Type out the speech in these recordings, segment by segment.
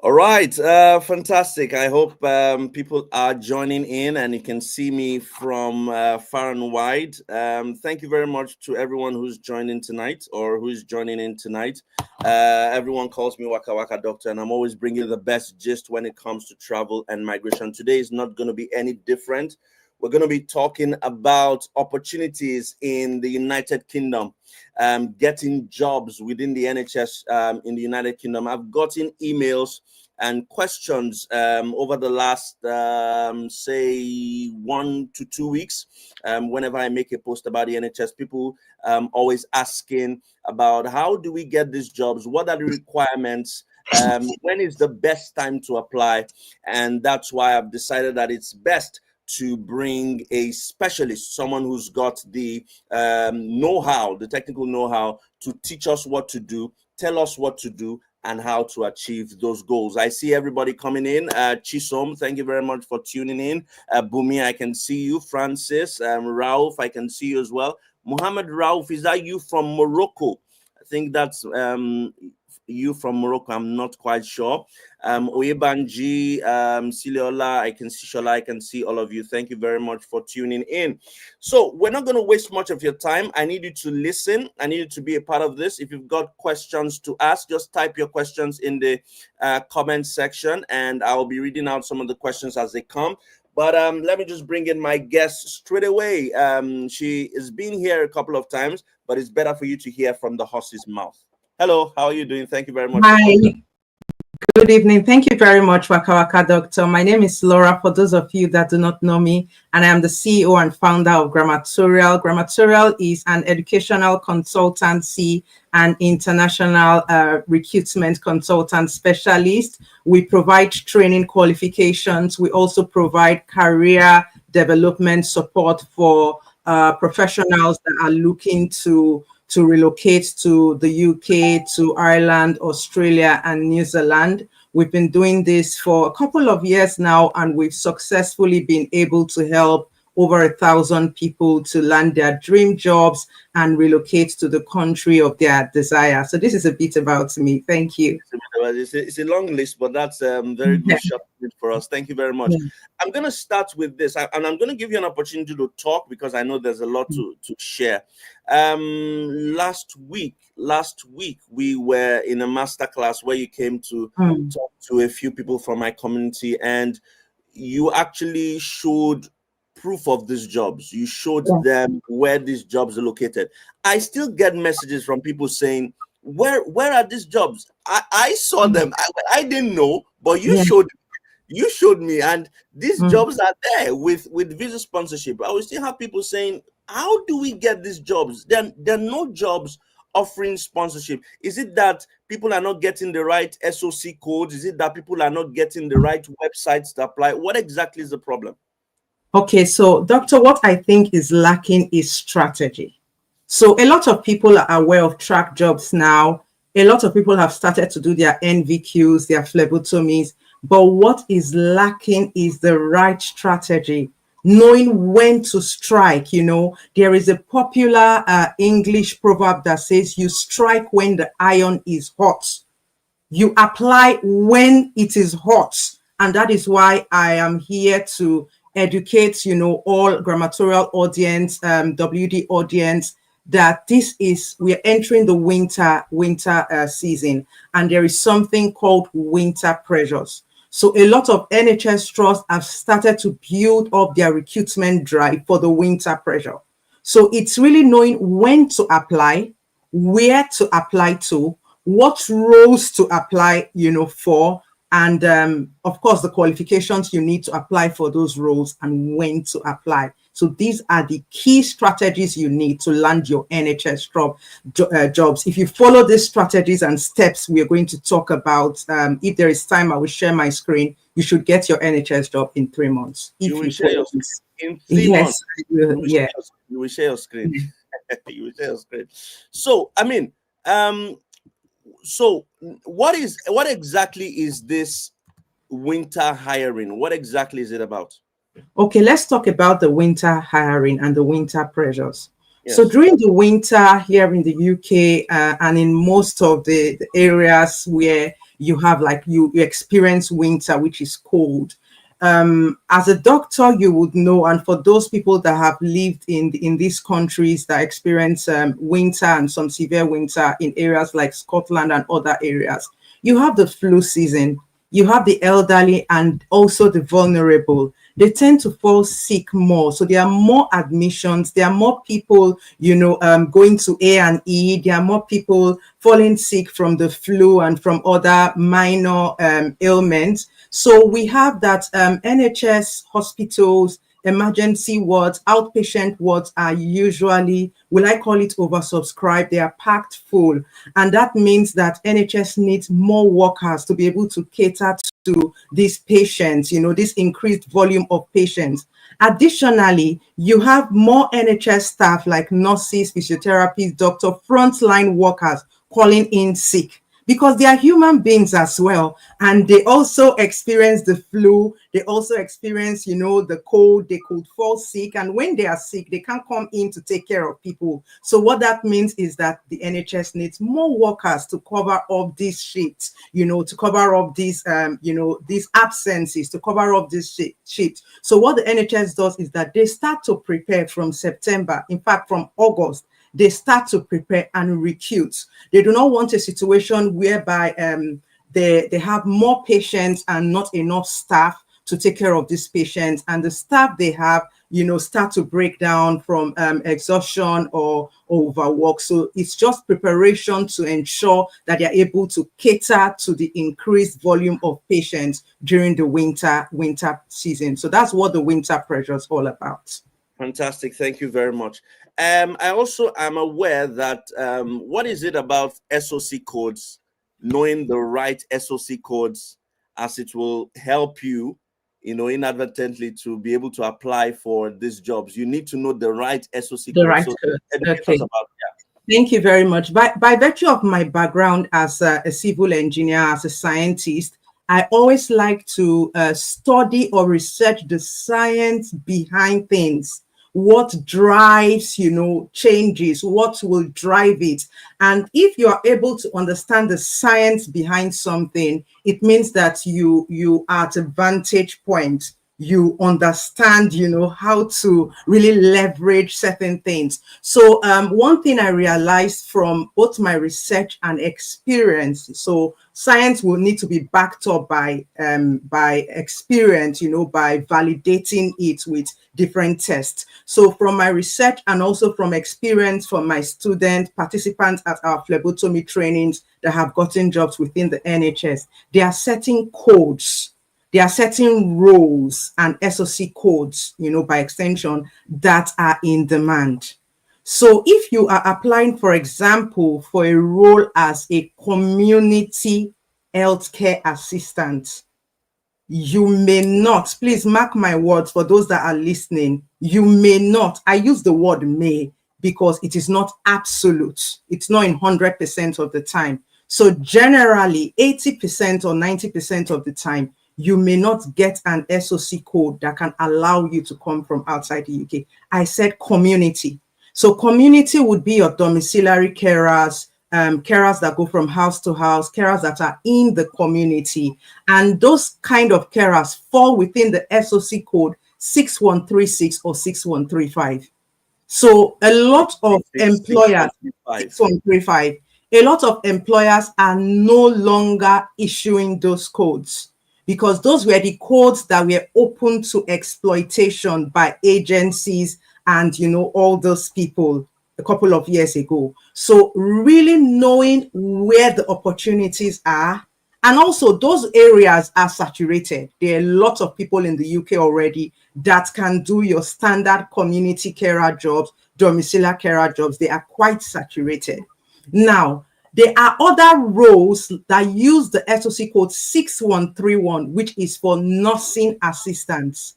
All right, fantastic. I hope people are joining in and you can see me from far and wide. Thank you very much to everyone who's joining tonight or who's joining in tonight. Everyone calls me Wakawaka Doctor, and I'm always bringing the best gist when it comes to travel and migration. Today is not going to be any different. We're going to be talking about opportunities in the United Kingdom, getting jobs within the NHS in the United Kingdom. I've gotten emails and questions over the last, say, 1 to 2 weeks. Whenever I make a post about the NHS, people always asking about how do we get these jobs? What are the requirements? When is the best time to apply? And that's why I've decided that it's best to bring a specialist, someone who's got the know-how, the technical know-how to teach us what to do, tell us what to do, and how to achieve those goals. I see everybody coming in. Chisom, thank you very much for tuning in. Bumi, I can see you. Francis, Rauf, I can see you as well. Muhammad Rauf, is that you from Morocco? I think that's you from Morocco. I'm not quite sure. Oyebanji, Siliola, I can see Shola, I can see all of you. Thank you very much for tuning in. So we're not going to waste much of your time. I need you to listen. I need you to be a part of this. If you've got questions to ask, just type your questions in the comment section, and I'll be reading out some of the questions as they come. But let me just bring in my guest straight away. She has been here a couple of times, but it's better for you to hear from the horse's mouth. Hello, how are you doing? Thank you very much. Hi, good evening. Thank you very much, Wakawaka Doctor. My name is Laura, for those of you that do not know me, and I am the CEO and founder of Grammatorial. Grammatorial is an educational consultancy and international recruitment consultant specialist. We provide training qualifications. We also provide career development support for professionals that are looking to relocate to the UK, to Ireland, Australia, and New Zealand. We've been doing this for a couple of years now, and we've successfully been able to help over 1,000 people to land their dream jobs and relocate to the country of their desire. So this is a bit about me. Thank you. It's a long list, but that's very good short for us. Thank you very much. Yeah. I'm going to start with this, and I'm going to give you an opportunity to talk because I know there's a lot to share. Last week, we were in a masterclass where you came to talk to a few people from my community, and you actually showed proof of these jobs. You showed them where these jobs are located. I still get messages from people saying, where are these jobs? I saw them. I didn't know, but you showed me, and these jobs are there with visa sponsorship. I will still have people saying, how do we get these jobs? There are no jobs offering sponsorship. Is it that people are not getting the right SOC codes? Is it that people are not getting the right websites to apply? What exactly is the problem? Okay, so Doctor, what I think is lacking is strategy. So a lot of people are aware of track jobs now. A lot of people have started to do their NVQs, their phlebotomies, but what is lacking is the right strategy, knowing when to strike. You know, there is a popular English proverb that says you strike when the iron is hot. You apply when it is hot. And that is why I am here to educate, you know, all Grammatorial audience, WD audience, that we're entering the winter season, and there is something called winter pressures. So a lot of NHS trusts have started to build up their recruitment drive for the winter pressure. So it's really knowing when to apply, where to apply to, what roles to apply, you know, for, and of course the qualifications you need to apply for those roles and when to apply. So these are the key strategies you need to land your NHS jobs. If you follow these strategies and steps we are going to talk about, if there is time, I will share my screen. You should get your NHS job in 3 months. You will share your screen in 3 months. You will share your screen. You will share your screen. So, I mean, so what exactly is this winter hiring? What exactly is it about? Okay, let's talk about the winter hiring and the winter pressures. Yes. So during the winter here in the UK and in most of the areas where you have like you experience winter, which is cold. As a doctor, you would know, and for those people that have lived in these countries that experience winter and some severe winter in areas like Scotland and other areas, you have the flu season, you have the elderly and also the vulnerable. They tend to fall sick more, so there are more admissions, there are more people, going to A&E, there are more people falling sick from the flu and from other minor ailments. So we have that NHS hospitals, emergency wards, outpatient wards are usually, will I call it, oversubscribed. They are packed full. And that means that NHS needs more workers to be able to cater to these patients, this increased volume of patients. Additionally, you have more NHS staff like nurses, physiotherapists, doctors, frontline workers calling in sick, because they are human beings as well. And they also experience the flu. They also experience, the cold. They could fall sick. And when they are sick, they can't come in to take care of people. So what that means is that the NHS needs more workers to cover up these shifts, to cover up these, these absences, to cover up this shift. So what the NHS does is that they start to prepare from September. In fact, from August, they start to prepare and recruit. They do not want a situation whereby they have more patients and not enough staff to take care of these patients, and the staff they have, start to break down from exhaustion or overwork. So it's just preparation to ensure that they're able to cater to the increased volume of patients during the winter season. So that's what the winter pressure is all about. Fantastic. Thank you very much. I also am aware that what is it about SOC codes, knowing the right SOC codes, as it will help you, inadvertently to be able to apply for these jobs. You need to know the right SOC the code. Right so code. educate us about that. Thank you very much. By virtue of my background as a civil engineer, as a scientist, I always like to study or research the science behind things. What drives, changes, what will drive it. And if you are able to understand the science behind something, it means that you are at a vantage point. You understand, how to really leverage certain things. So one thing I realized from both my research and experience, so science will need to be backed up by experience, by validating it with different tests. So from my research and also from experience from my student participants at our phlebotomy trainings that have gotten jobs within the NHS, they are setting codes. There are certain roles and SOC codes, by extension, that are in demand. So if you are applying, for example, for a role as a community healthcare assistant, you may not, please mark my words for those that are listening, you may not, I use the word may because it is not absolute. It's not in 100% of the time. So generally 80% or 90% of the time, you may not get an SOC code that can allow you to come from outside the UK. I said community. So community would be your domiciliary carers, carers that go from house to house, carers that are in the community. And those kind of carers fall within the SOC code 6136 or 6135. So a lot of employers, 6135, a lot of employers are no longer issuing those codes, because those were the codes that were open to exploitation by agencies and, all those people a couple of years ago. So really knowing where the opportunities are, and also those areas are saturated. There are a lot of people in the UK already that can do your standard community carer jobs, domiciliary carer jobs. They are quite saturated. Now, there are other roles that use the SOC code 6131, which is for nursing assistants.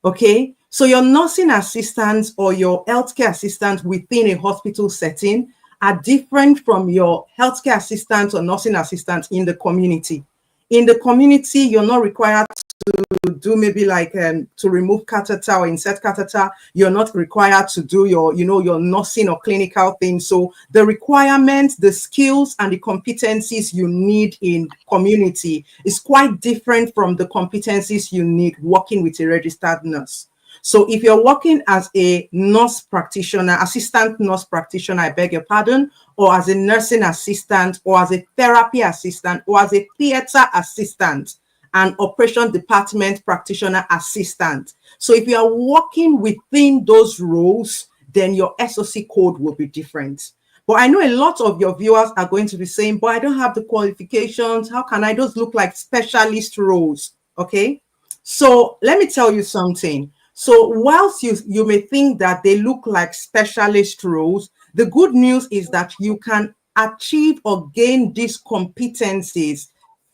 Okay, so your nursing assistants or your healthcare assistants within a hospital setting are different from your healthcare assistants or nursing assistants in the community. In the community, you're not required to do maybe like to remove catheter or insert catheter, you're not required to do your, your nursing or clinical things. So the requirements, the skills and the competencies you need in community is quite different from the competencies you need working with a registered nurse. So if you're working as a nurse practitioner, assistant nurse practitioner, I beg your pardon, or as a nursing assistant, or as a therapy assistant, or as a theater assistant, and operation department practitioner assistant. So if you are working within those roles, then your SOC code will be different. But I know a lot of your viewers are going to be saying, but I don't have the qualifications. How can I just look like specialist roles? Okay. So let me tell you something. So whilst you may think that they look like specialist roles, the good news is that you can achieve or gain these competencies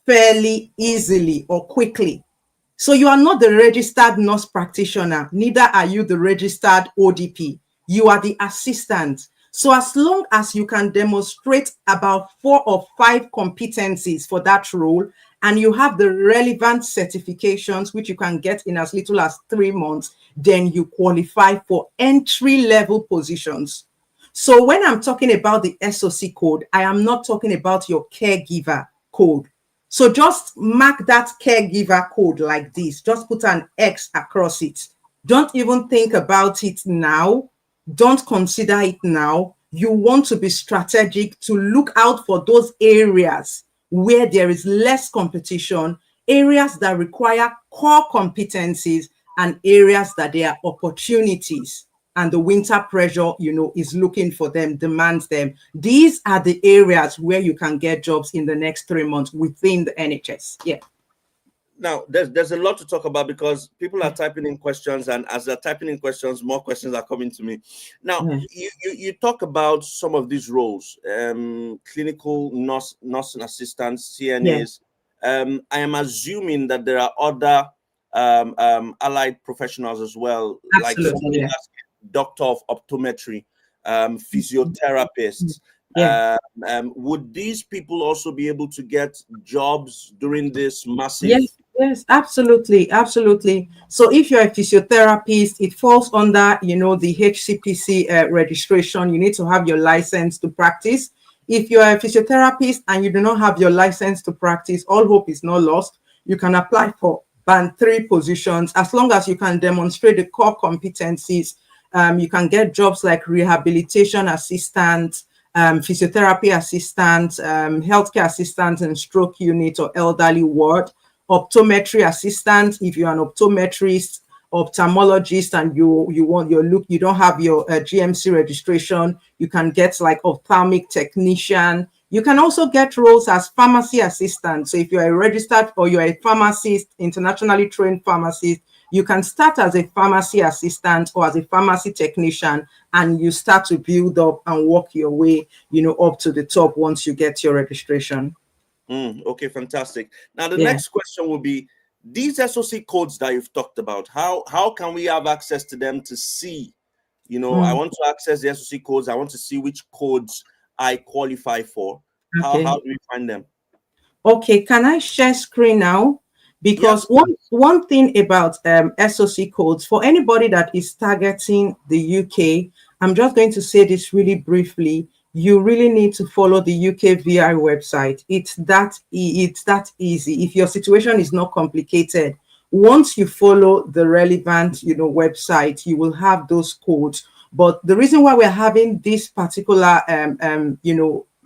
fairly easily or quickly. So you are not the registered nurse practitioner, neither are you the registered ODP. You are the assistant. So as long as you can demonstrate about 4 or 5 competencies for that role, and you have the relevant certifications, which you can get in as little as 3 months, then you qualify for entry-level positions. So when I'm talking about the SOC code, I am not talking about your caregiver code. So just mark that caregiver code like this. Just put an X across it. Don't even think about it now. Don't consider it now. You want to be strategic to look out for those areas where there is less competition, areas that require core competencies, and areas that there are opportunities. And the winter pressure, is looking for them, demands them. These are the areas where you can get jobs in the next 3 months within the NHS. Yeah. Now, there's a lot to talk about because people are typing in questions, and as they're typing in questions, more questions are coming to me. Now, you talk about some of these roles, clinical nursing assistants, CNAs. I am assuming that there are other allied professionals as well, Absolutely, like somebody doctor of optometry, physiotherapists. Would these people also be able to get jobs during this massive? Yes, absolutely. So if you're a physiotherapist, it falls under, the HCPC registration. You need to have your license to practice. If you're a physiotherapist and you do not have your license to practice, all hope is not lost. You can apply for Band 3 positions as long as you can demonstrate the core competencies. You can get jobs like rehabilitation assistant, physiotherapy assistant, healthcare assistant in stroke unit or elderly ward, optometry assistant if you're an optometrist, ophthalmologist, and you don't have your GMC registration, you can get like ophthalmic technician. You can also get roles as pharmacy assistant. So if you're a registered or you're a pharmacist, internationally trained pharmacist, you can start as a pharmacy assistant or as a pharmacy technician, and you start to build up and work your way, up to the top once you get your registration. Okay, fantastic. Now, the next question will be, these SOC codes that you've talked about, how can we have access to them to see? I want to access the SOC codes. I want to see which codes I qualify for. How do we find them? Okay, can I share screen now? Because one thing about SOC codes, for anybody that is targeting the UK, I'm just going to say this really briefly. You really need to follow the UKVI website. It's that easy. If your situation is not complicated, once you follow the relevant website, you will have those codes. But the reason why we're having this particular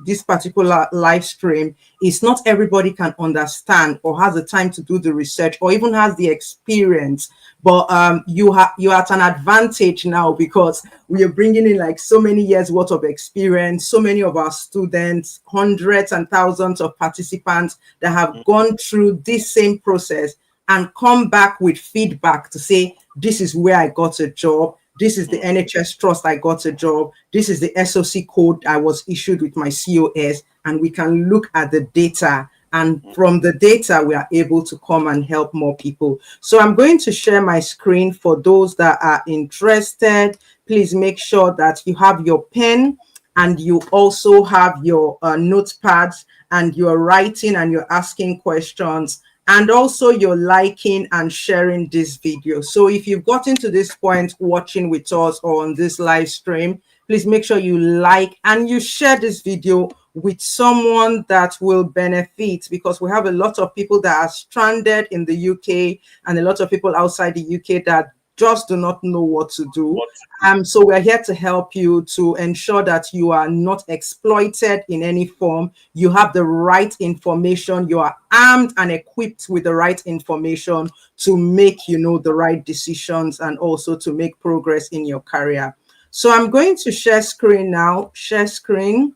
this particular live stream is not everybody can understand or has the time to do the research or even has the experience. But you're at an advantage now because we are bringing in like so many years worth of experience, so many of our students, hundreds and thousands of participants that have gone through this same process and come back with feedback to say, this is where I got a job. This is the NHS trust I got a job. This is the SOC code I was issued with my COS. And we can look at the data. And from the data, we are able to come and help more people. So I'm going to share my screen for those that are interested. Please make sure that you have your pen and you also have your notepads and you're writing and you're asking questions and also your liking and sharing this video. So if you've gotten to this point watching with us or on this live stream, please make sure you like and you share this video with someone that will benefit, because we have a lot of people that are stranded in the UK and a lot of people outside the UK that just do not know what to do. So we're here to help you to ensure that you are not exploited in any form. You have the right information. You are armed and equipped with the right information to make, you know, the right decisions and also to make progress in your career. So I'm going to share screen now. Share screen.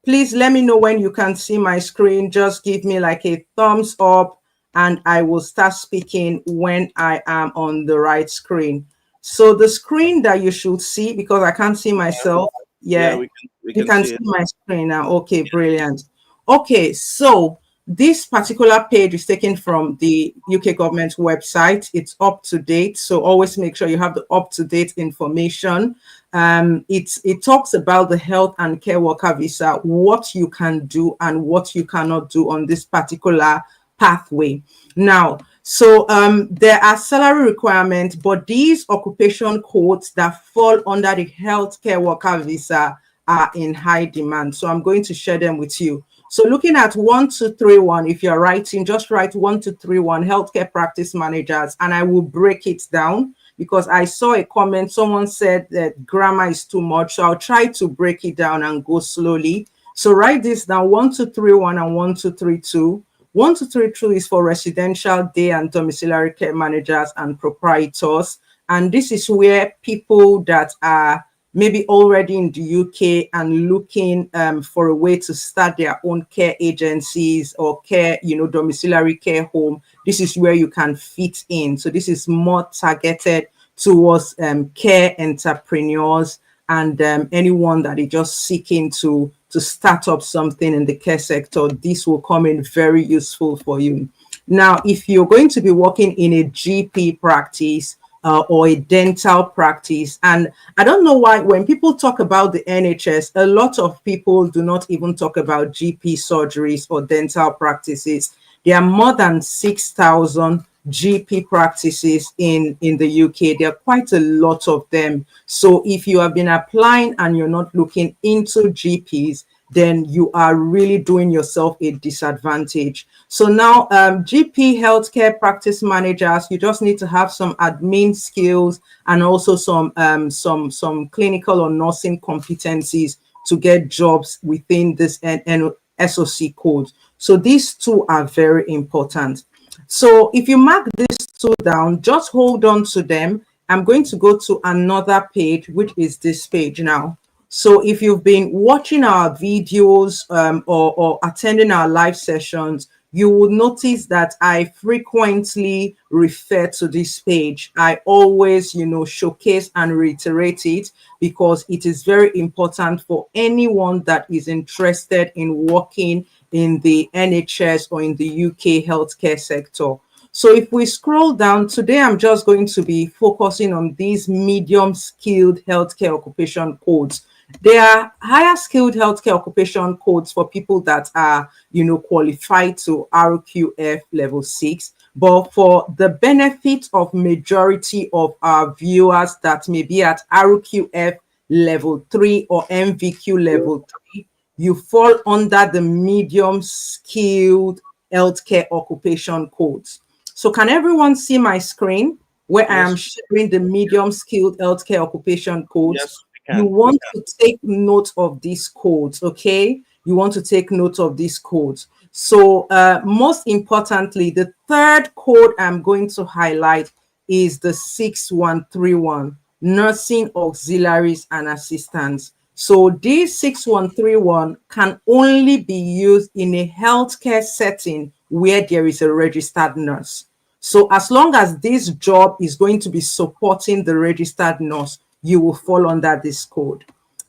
Please let me know when you can see my screen. Just give me like a thumbs up and I will start speaking when I am on the right screen. So the screen that you should see, because I can't see myself. Yeah, we can see my screen now. Okay, brilliant. Okay, so this particular page is taken from the UK government website. It's up to date. So always make sure you have the up-to-date information. It talks about the health and care worker visa, what you can do and what you cannot do on this particular pathway. Now, so there are salary requirements, but these occupation codes that fall under the healthcare worker visa are in high demand. So I'm going to share them with you. So looking at 1231, if you're writing, just write 1231 healthcare practice managers, and I will break it down because I saw a comment. Someone said that grammar is too much. So I'll try to break it down and go slowly. So write this down, 1231 and 1232. 1232 is for residential day and domiciliary care managers and proprietors. And this is where people that are maybe already in the UK and looking for a way to start their own care agencies or care, you know, domiciliary care home. This is where you can fit in. So this is more targeted towards care entrepreneurs and anyone that is just seeking to start up something in the care sector. This will come in very useful for you. Now, if you're going to be working in a GP practice, or a dental practice. And I don't know why when people talk about the NHS, a lot of people do not even talk about GP surgeries or dental practices. There are more than 6,000 GP practices in the UK. There are quite a lot of them. So if you have been applying and you're not looking into GPs, then you are really doing yourself a disadvantage. So now GP healthcare practice managers, you just need to have some admin skills and also some clinical or nursing competencies to get jobs within this SOC code. So these two are very important. So if you mark these two down, just hold on to them. I'm going to go to another page, which is this page now. So if you've been watching our videos or attending our live sessions, you will notice that I frequently refer to this page. I always, you know, showcase and reiterate it because it is very important for anyone that is interested in working in the NHS or in the UK healthcare sector. So if we scroll down, today I'm just going to be focusing on these medium skilled healthcare occupation codes. There are higher skilled healthcare occupation codes for people that are, you know, qualified to RQF level 6. But for the benefit of majority of our viewers that may be at RQF level 3 or MVQ level 3, you fall under the medium skilled healthcare occupation codes. So can everyone see my screen where yes. I am sharing the medium skilled healthcare occupation codes? Yes. You want to take note of these codes, okay? You want to take note of these codes. So most importantly, the third code I'm going to highlight is the 6131, Nursing Auxiliaries and Assistants. So this 6131 can only be used in a healthcare setting where there is a registered nurse. So as long as this job is going to be supporting the registered nurse, you will fall under this code.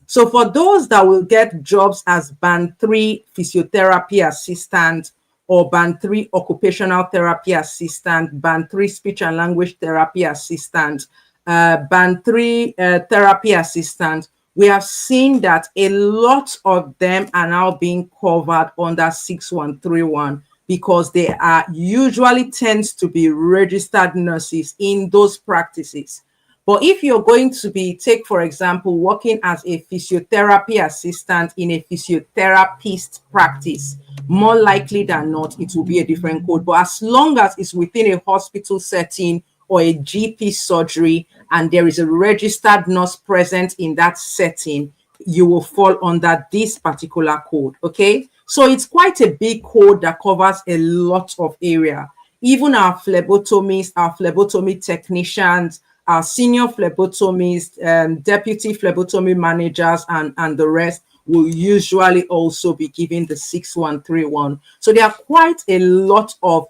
So for those that will get jobs as Band 3 physiotherapy assistant or Band 3 occupational therapy assistant, Band 3 speech and language therapy assistant, Band 3 therapy assistant, we have seen that a lot of them are now being covered under 6131. because they are usually tends to be registered nurses in those practices. But if you're going to be, take for example, working as a physiotherapy assistant in a physiotherapist practice, more likely than not, it will be a different code. But as long as it's within a hospital setting or a GP surgery and there is a registered nurse present in that setting, you will fall under this particular code, okay? So it's quite a big code that covers a lot of area. Even our phlebotomists, our phlebotomy technicians, our senior phlebotomists, deputy phlebotomy managers, and the rest will usually also be given the 6131. So there are quite a lot of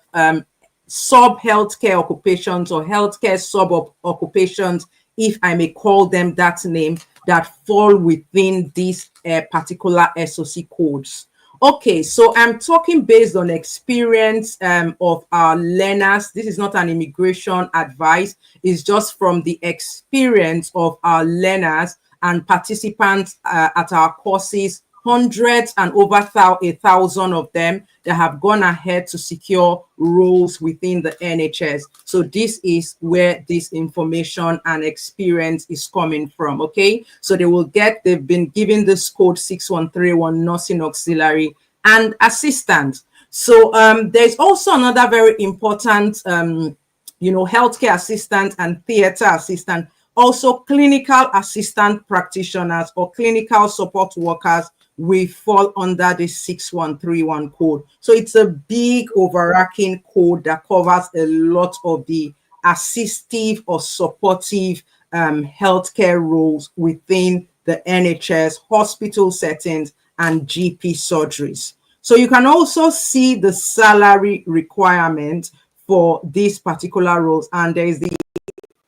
sub-healthcare occupations or healthcare sub-occupations, if I may call them that name, that fall within these particular SOC codes. Okay, so I'm talking based on experience of our learners. This is not an immigration advice. It's just from the experience of our learners and participants at our courses, hundreds and over 1,000 of them that have gone ahead to secure roles within the NHS. So this is where this information and experience is coming from, okay? So they've been given this code 6131, nursing auxiliary and assistant. So there's also another very important, healthcare assistant and theater assistant, also clinical assistant practitioners or clinical support workers. We fall under the 6131 code. So it's a big overarching code that covers a lot of the assistive or supportive healthcare roles within the NHS, hospital settings, and GP surgeries. So you can also see the salary requirement for these particular roles. And there is the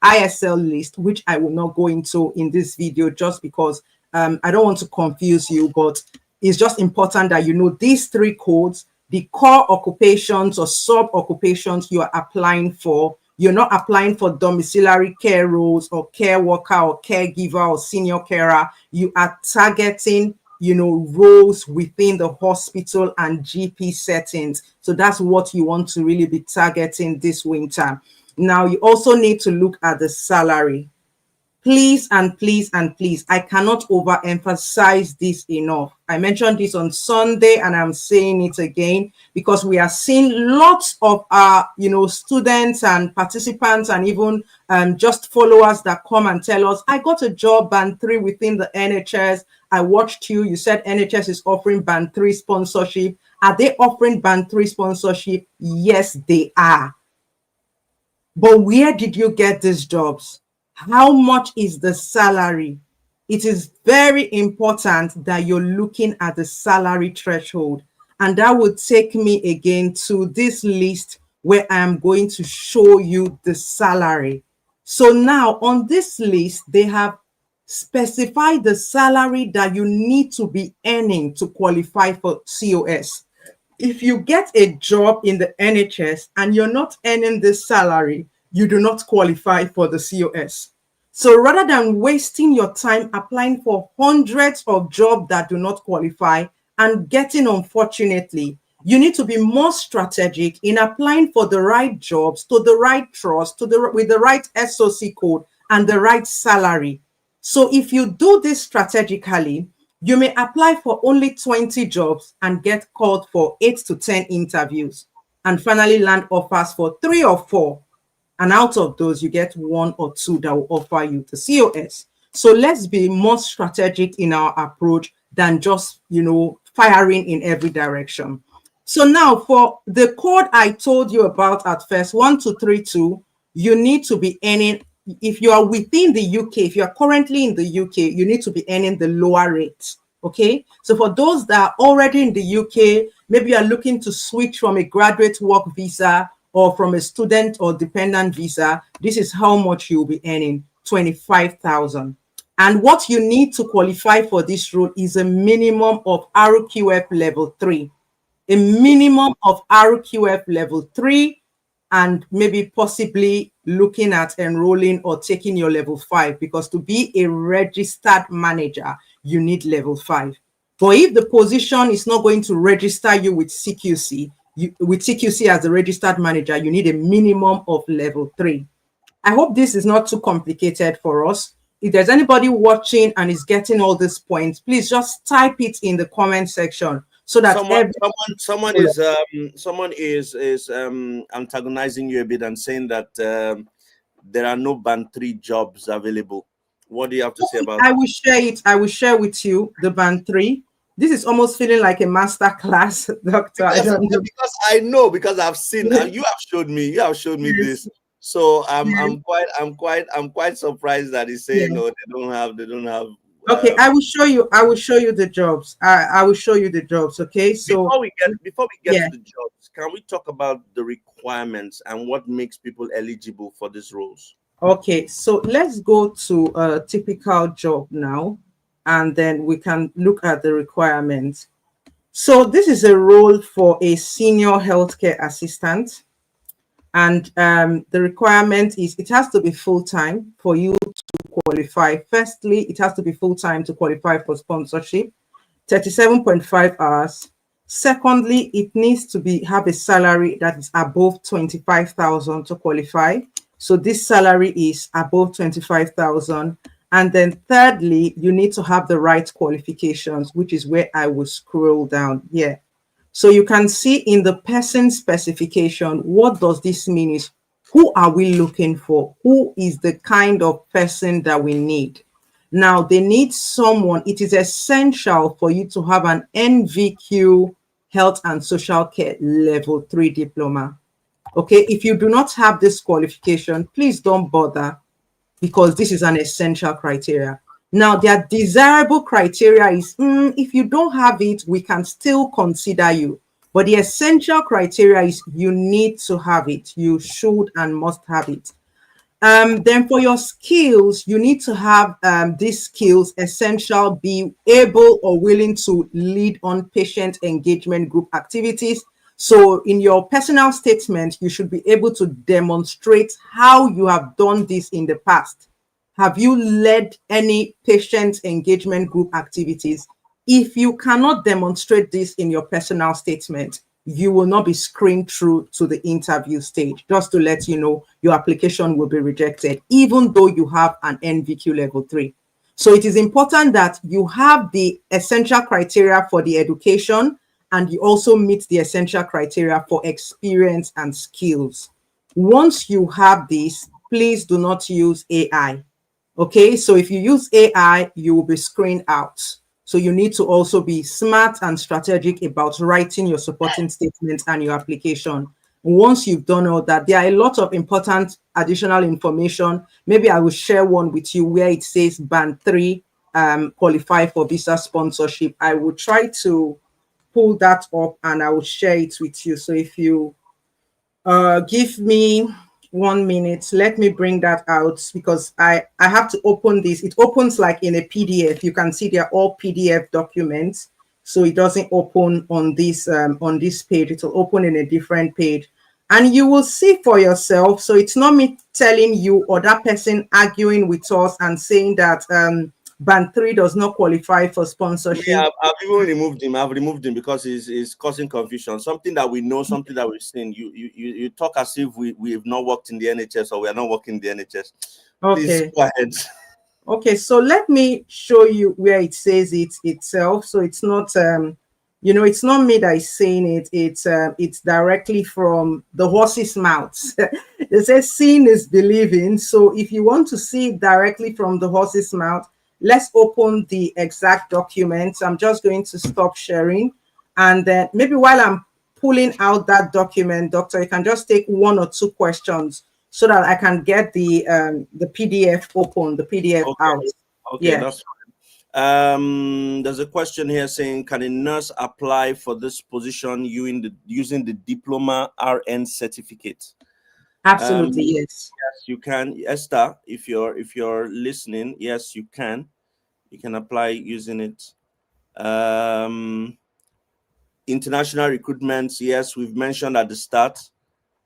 ISL list, which I will not go into in this video just because I don't want to confuse you, but it's just important that you know these three codes, the core occupations or sub-occupations you are applying for. You're not applying for domiciliary care roles or care worker or caregiver or senior carer. You are targeting, roles within the hospital and GP settings. So that's what you want to really be targeting this winter. Now, you also need to look at the salary. Please and please and please, I cannot overemphasize this enough. I mentioned this on Sunday and I'm saying it again because we are seeing lots of our, students and participants and even just followers that come and tell us, I got a job band 3 within the NHS. I watched you. You said NHS is offering band 3 sponsorship. Are they offering band 3 sponsorship? Yes, they are. But where did you get these jobs? How much is the salary? It is very important that you're looking at the salary threshold. And that would take me again to this list where I am going to show you the salary. So now on this list, they have specified the salary that you need to be earning to qualify for COS. If you get a job in the NHS and you're not earning this salary, you do not qualify for the COS. So rather than wasting your time applying for hundreds of jobs that do not qualify and getting, unfortunately, you need to be more strategic in applying for the right jobs to the right trust, with the right SOC code and the right salary. So if you do this strategically, you may apply for only 20 jobs and get called for 8 to 10 interviews and finally land offers for 3 or 4. And out of those, you get 1 or 2 that will offer you the COS. So let's be more strategic in our approach than just, firing in every direction. So now for the code I told you about at first, 1232, you need to be earning, if you are within the UK, if you are currently in the UK, you need to be earning the lower rate. Okay. So for those that are already in the UK, maybe you are looking to switch from a graduate work visa or from a student or dependent visa, this is how much you'll be earning, 25,000. And what you need to qualify for this role is a minimum of RQF level 3, a minimum of RQF level 3, and maybe possibly looking at enrolling or taking your level 5, because to be a registered manager, you need level 5. But if the position is not going to register you with CQC, with CQC as the registered manager, you need a minimum of level 3. I hope this is not too complicated for us. If there's anybody watching and is getting all these points, please just type it in the comment section so that someone is antagonizing you a bit and saying that there are no band 3 jobs available. What do you have to say about that? I will share it. I will share with you the band 3. This is almost feeling like a master class, Doctor. Because I know, because I've seen, you have showed me this. So I'm quite surprised that he's saying no, they don't have. Okay, I will show you the jobs. I will show you the jobs. Okay, so before we get to the jobs, can we talk about the requirements and what makes people eligible for these roles? Okay, so let's go to a typical job now, and then we can look at the requirements. So this is a role for a senior healthcare assistant. And the requirement is it has to be full-time for you to qualify. Firstly, it has to be full-time to qualify for sponsorship, 37.5 hours. Secondly, it needs to have a salary that is above 25,000 to qualify. So this salary is above 25,000. And then thirdly, you need to have the right qualifications, which is where I will scroll down here. So you can see in the person specification, what does this mean is who are we looking for? Who is the kind of person that we need? Now, they need someone. It is essential for you to have an NVQ Health and Social Care Level 3 diploma. Okay, if you do not have this qualification, please don't bother because this is an essential criteria. Now, their desirable criteria is, if you don't have it, we can still consider you. But the essential criteria is you need to have it. You should and must have it. Then for your skills, you need to have these skills essential, be able or willing to lead on patient engagement group activities. So in your personal statement, you should be able to demonstrate how you have done this in the past. Have you led any patient engagement group activities? If you cannot demonstrate this in your personal statement, you will not be screened through to the interview stage. Just to let you know, your application will be rejected, even though you have an NVQ level 3. So it is important that you have the essential criteria for the education, and you also meet the essential criteria for experience and skills. Once you have this, please do not use AI. Okay, so if you use AI, you will be screened out. So you need to also be smart and strategic about writing your supporting statement and your application. Once you've done all that, there are a lot of important additional information. Maybe I will share one with you where it says band 3 qualify for visa sponsorship. I will try to pull that up and I will share it with you. So if you give me 1 minute, let me bring that out because I have to open this. It opens like in a PDF. You can see they're all PDF documents, so it doesn't open on this page. It will open in a different page and you will see for yourself. So it's not me telling you or that person arguing with us and saying that band 3 does not qualify for sponsorship. Yeah, I've even removed him. I've removed him because he's causing confusion. Something that we know, something that we've seen. You talk as if we have not worked in the NHS or we are not working in the NHS. Okay. Please go ahead. Okay, so let me show you where it says it itself. So it's not it's not me that is saying it. It's directly from the horse's mouth. It says seeing is believing. So if you want to see it directly from the horse's mouth, let's open the exact documents. I'm just going to stop sharing. And then maybe while I'm pulling out that document, Doctor, you can just take 1 or 2 questions so that I can get the PDF open, the PDF out. Okay, yeah. That's fine. There's a question here saying, can a nurse apply for this position using the diploma RN certificate? Absolutely, yes. Yes, you can, Esther. If you're listening, yes, you can. You can apply using it. International recruitments, yes, we've mentioned at the start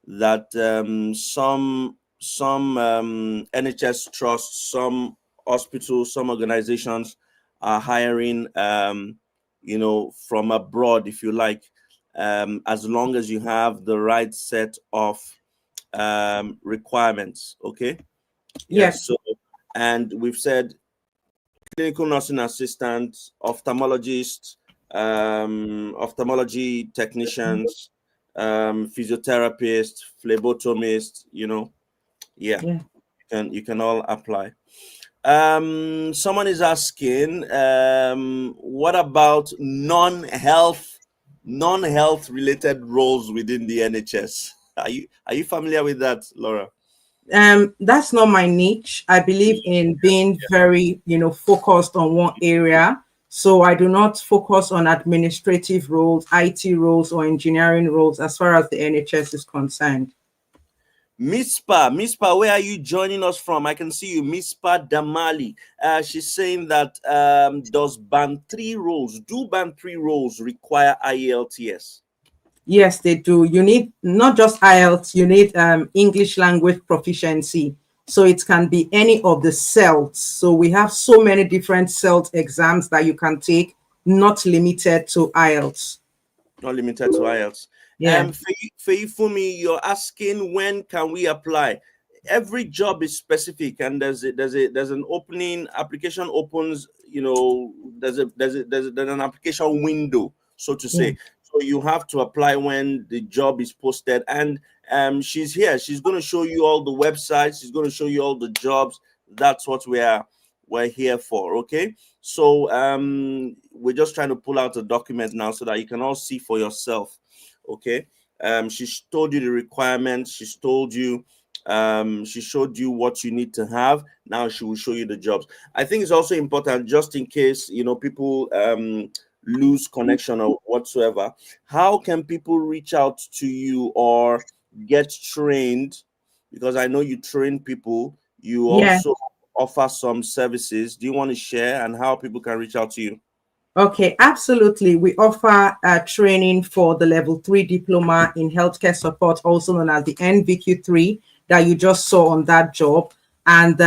that some NHS trusts, some hospitals, some organizations are hiring, from abroad, if you like. as long as you have the right set of requirements. Okay. Yes. So, and we've said clinical nursing assistant, ophthalmologist, ophthalmology technicians, physiotherapist, phlebotomist, yeah, you can all apply. Someone is asking, what about non-health related roles within the NHS? Are you familiar with that, Laura? That's not my niche. I believe in being very, focused on one area. So I do not focus on administrative roles, IT roles, or engineering roles as far as the NHS is concerned. Mispa, where are you joining us from? I can see you, Mispa Damali. She's saying that do band 3 roles require IELTS? Yes, they do. You need not just IELTS, you need English language proficiency. So it can be any of the CELTs. So we have so many different CELT exams that you can take, not limited to IELTS. Not limited to IELTS. Yeah. Feifumi, you're asking when can we apply? Every job is specific, and there's an opening. Application opens. There's an application window, so to say. So you have to apply when the job is posted. And she's here. She's going to show you all the websites. She's going to show you all the jobs. That's what we're here for. Okay. So we're just trying to pull out a document now so that you can all see for yourself. Okay. She's told you the requirements. She's told you. She showed you what you need to have. Now she will show you the jobs. I think it's also important, just in case people lose connection or whatsoever. How can people reach out to you or get trained? Because I know you train people. You also offer some services. Do you want to share and how people can reach out to you? Okay, absolutely. We offer training for the level 3 diploma in healthcare support, also known as the NVQ3 that you just saw on that job. And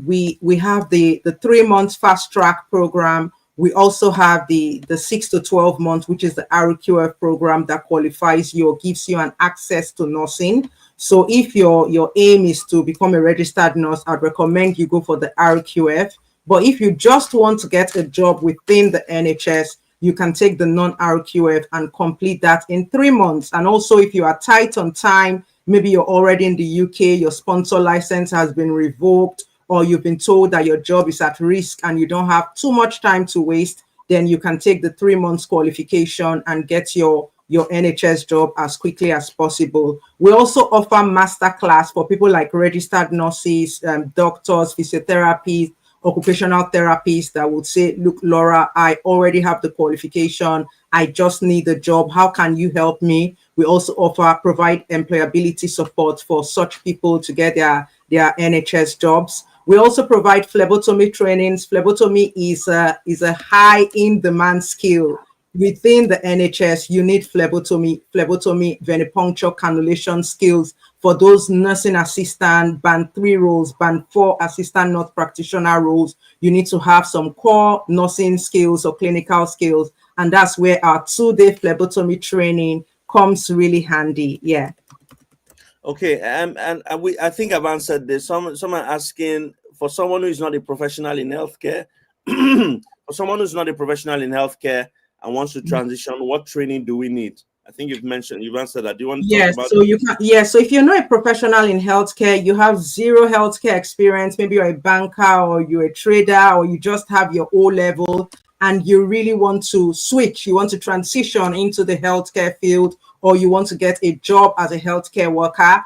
we have the 3 months fast track program. We also have the 6 to 12 months, which is the RQF program that qualifies you or gives you an access to nursing. So if your aim is to become a registered nurse, I'd recommend you go for the RQF. But if you just want to get a job within the NHS, you can take the non-RQF and complete that in 3 months. And also, if you are tight on time, maybe you're already in the UK, your sponsor license has been revoked, or you've been told that your job is at risk and you don't have too much time to waste, then you can take the 3 months qualification and get your NHS job as quickly as possible. We also offer masterclass for people like registered nurses, doctors, physiotherapists, occupational therapists that would say, look, Laura, I already have the qualification. I just need a job. How can you help me? We also provide employability support for such people to get their NHS jobs. We also provide phlebotomy trainings. Phlebotomy is a high in demand skill. Within the NHS, you need phlebotomy, venipuncture, cannulation skills for those nursing assistant, band 3 roles, band 4 assistant nurse practitioner roles. You need to have some core nursing skills or clinical skills. And that's where our 2-day phlebotomy training comes really handy. Yeah. Okay. I think I've answered this. Someone asking, for someone who is not a professional in healthcare, for someone who's not a professional in healthcare and wants to transition, what training do we need? I think you've answered that. Do you want to talk about so if you're not a professional in healthcare, you have zero healthcare experience, maybe you're a banker or you're a trader or you just have your O-level and you really want to switch, you want to transition into the healthcare field, or you want to get a job as a healthcare worker,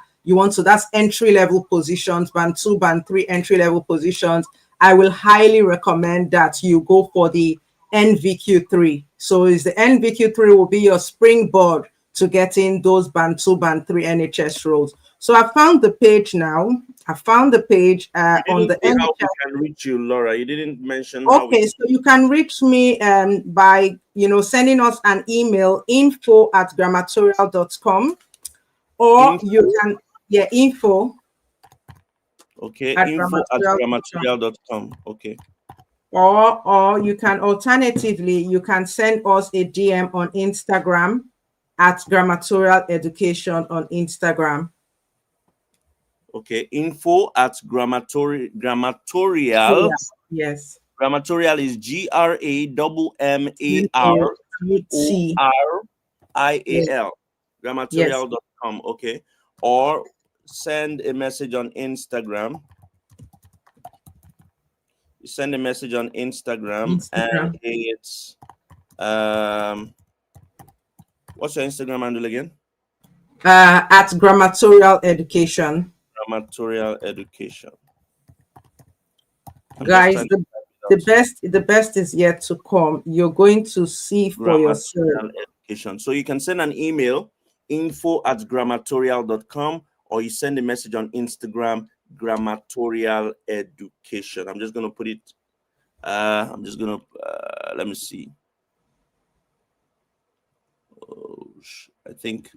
that's entry-level positions, band 2, band 3 entry-level positions. I will highly recommend that you go for the NVQ3. So is the NVQ3 will be your springboard to getting those band 2, band 3 NHS roles. So I found the page now. I found the page on the NHS. How we can reach you, Laura? You didn't mention. Okay, so you can reach me by sending us an email, info@grammatorial.com, or you can info. Okay, info@grammatorial.com. Okay. Or you can alternatively, you can send us a DM on Instagram at Grammatorial Education on Instagram. Okay, info at grammatorial. Yes. Grammatorial is GRAMMARTORIAL. Grammatorial.com. Okay. Or send a message on Instagram. You send a message on Instagram. And it's what's your Instagram handle again? At Grammatorial Education. Grammatorial Education. Guys, the best is yet to come. You're going to see for yourself. Education. So you can send an email, info@grammatorial.com, or you send a message on Instagram, Grammatorial Education. I'm just going to put it, let me see. Oh, I think,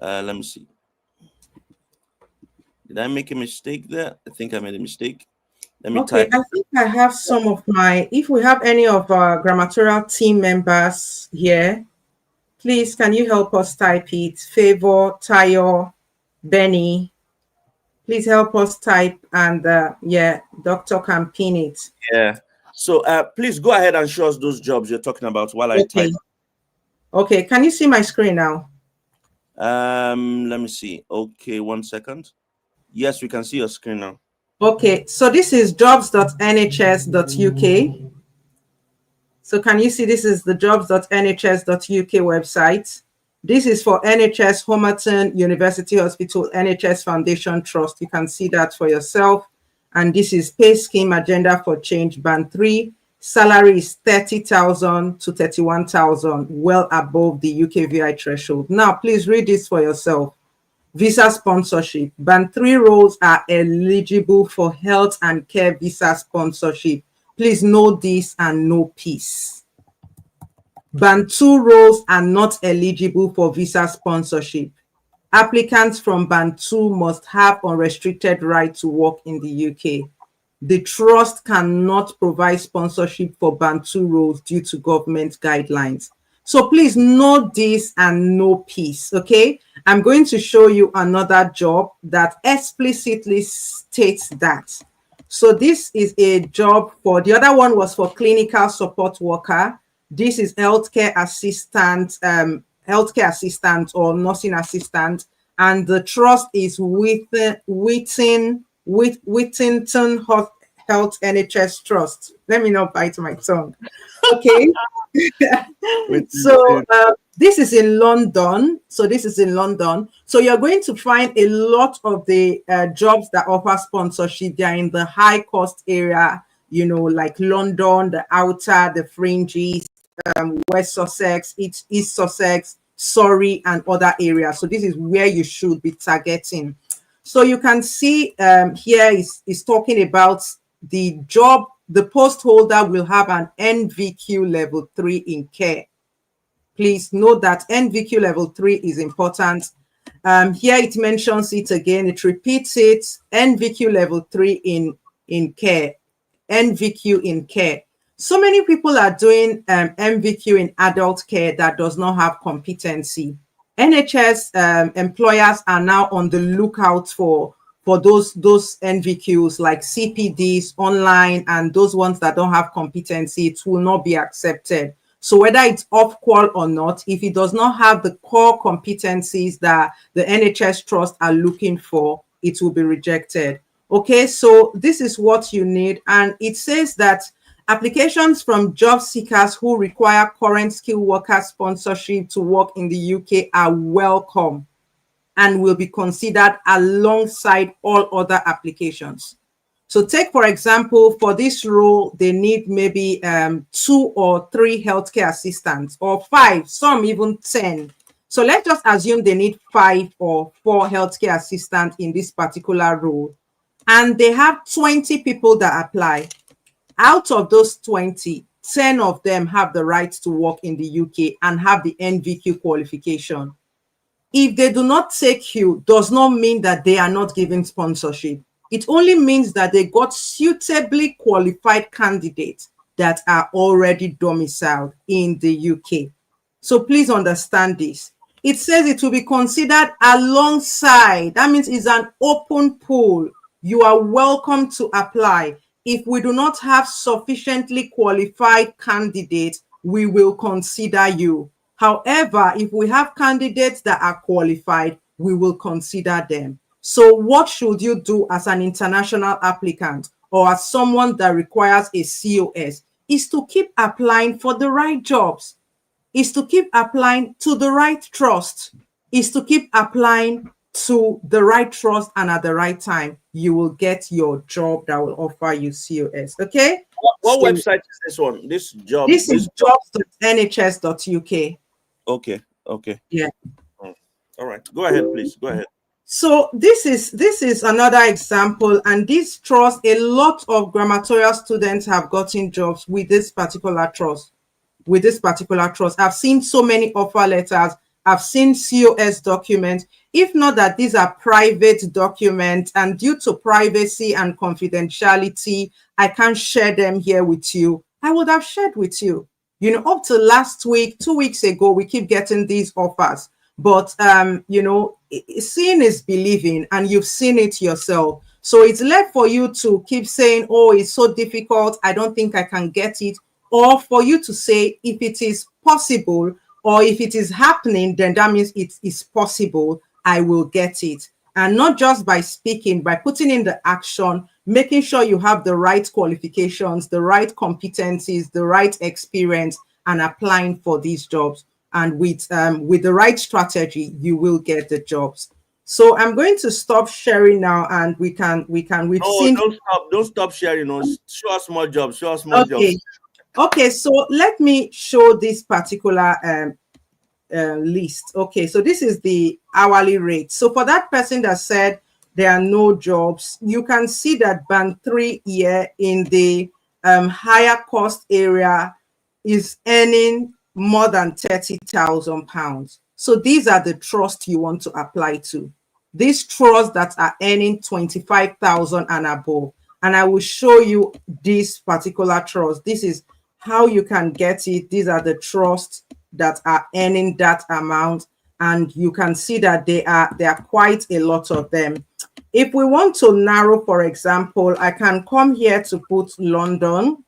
let me see. Did I make a mistake there? I think I made a mistake. Let me type. I think I have some of my, if we have any of our Grammatorial team members here, please, can you help us type it? Favor, Tayo, Benny, please help us type, and Doctor can pin it. Yeah. So please go ahead and show us those jobs you're talking about while I type. Okay, can you see my screen now? Let me see. Okay, 1 second. Yes, we can see your screen now. Okay, so this is jobs.nhs.uk. So can you see this is the jobs.nhs.uk website? This is for NHS Homerton University Hospital NHS Foundation Trust. You can see that for yourself. And this is pay scheme agenda for change band 3. Salary is 30,000 to 31,000, well above the UKVI threshold. Now, please read this for yourself. Visa sponsorship. Band 3 roles are eligible for health and care visa sponsorship. Please know this and know peace. Band 2 roles are not eligible for visa sponsorship. Applicants from Band 2 must have unrestricted right to work in the UK. The trust cannot provide sponsorship for Band 2 roles due to government guidelines. So please know this and know peace, okay? I'm going to show you another job that explicitly states that. So this is a job for, the other one was for clinical support worker. This is healthcare assistant or nursing assistant. And the trust is Whittington Health NHS Trust. Let me not bite my tongue. Okay. So this is in London. So you're going to find a lot of the jobs that offer sponsorship. They're in the high cost area, you know, like London, the outer, the fringes, West Sussex, East Sussex, Surrey, and other areas. So this is where you should be targeting. So you can see here is talking about the job. The post holder will have an NVQ level 3 in care. Please note that NVQ level 3 is important. Here it mentions it again. It repeats it. NVQ level 3 in care. NVQ in care. So many people are doing MVQ in adult care that does not have competency. NHS employers are now on the lookout for those NVQs like CPDs online, and those ones that don't have competency, it will not be accepted. So whether it's off qual or not, if it does not have the core competencies that the NHS Trust are looking for, it will be rejected. Okay, so this is what you need. And it says that applications from job seekers who require current skilled worker sponsorship to work in the UK are welcome and will be considered alongside all other applications. So take, for example, for this role, they need maybe 2 or 3 healthcare assistants, or 5, some even 10. So let's just assume they need 5 or 4 healthcare assistants in this particular role. And they have 20 people that apply. Out of those 20, 10 of them have the right to work in the UK and have the NVQ qualification. If they do not take you, does not mean that they are not giving sponsorship. It only means that they got suitably qualified candidates that are already domiciled in the UK. So please understand this. It says it will be considered alongside. That means it's an open pool. You are welcome to apply. If we do not have sufficiently qualified candidates, we will consider you. However, if we have candidates that are qualified, we will consider them. So what should you do as an international applicant or as someone that requires a COS? Is to keep applying for the right jobs, is to keep applying to the right trust, is to keep applying to the right trust, and at the right time, you will get your job that will offer you COS. Okay? What website is this one? This job? This is jobs.nhs.uk. Okay. Okay. Yeah. All right. Go ahead, please. Go ahead. So this is another example, and this trust, a lot of grammatorial students have gotten jobs with this particular trust. With this particular trust, I've seen so many offer letters. I've seen COS documents. If not that these are private documents, and due to privacy and confidentiality, I can't share them here with you. I would have shared with you. You know, up to last week, 2 weeks ago, we keep getting these offers. But, you know, seeing is believing, and you've seen it yourself. So it's left for you to keep saying, oh, it's so difficult, I don't think I can get it. Or for you to say, if it is possible, or if it is happening, then that means it is possible, I will get it. And not just by speaking, by putting in the action, making sure you have the right qualifications, the right competencies, the right experience, and applying for these jobs. And with the right strategy, you will get the jobs. So I'm going to stop sharing now, and we've seen. Don't stop sharing. No, show us more jobs. Show us more jobs. Okay, so let me show this particular list. Okay, so this is the hourly rate. So for that person that said there are no jobs, you can see that band 3 here in the higher cost area is earning more than £30,000. So these are the trusts you want to apply to. These trusts that are earning 25,000 and above. And I will show you this particular trust. This is how you can get it. These are the trusts that are earning that amount. And you can see that there are quite a lot of them. If we want to narrow, for example, I can come here to put London.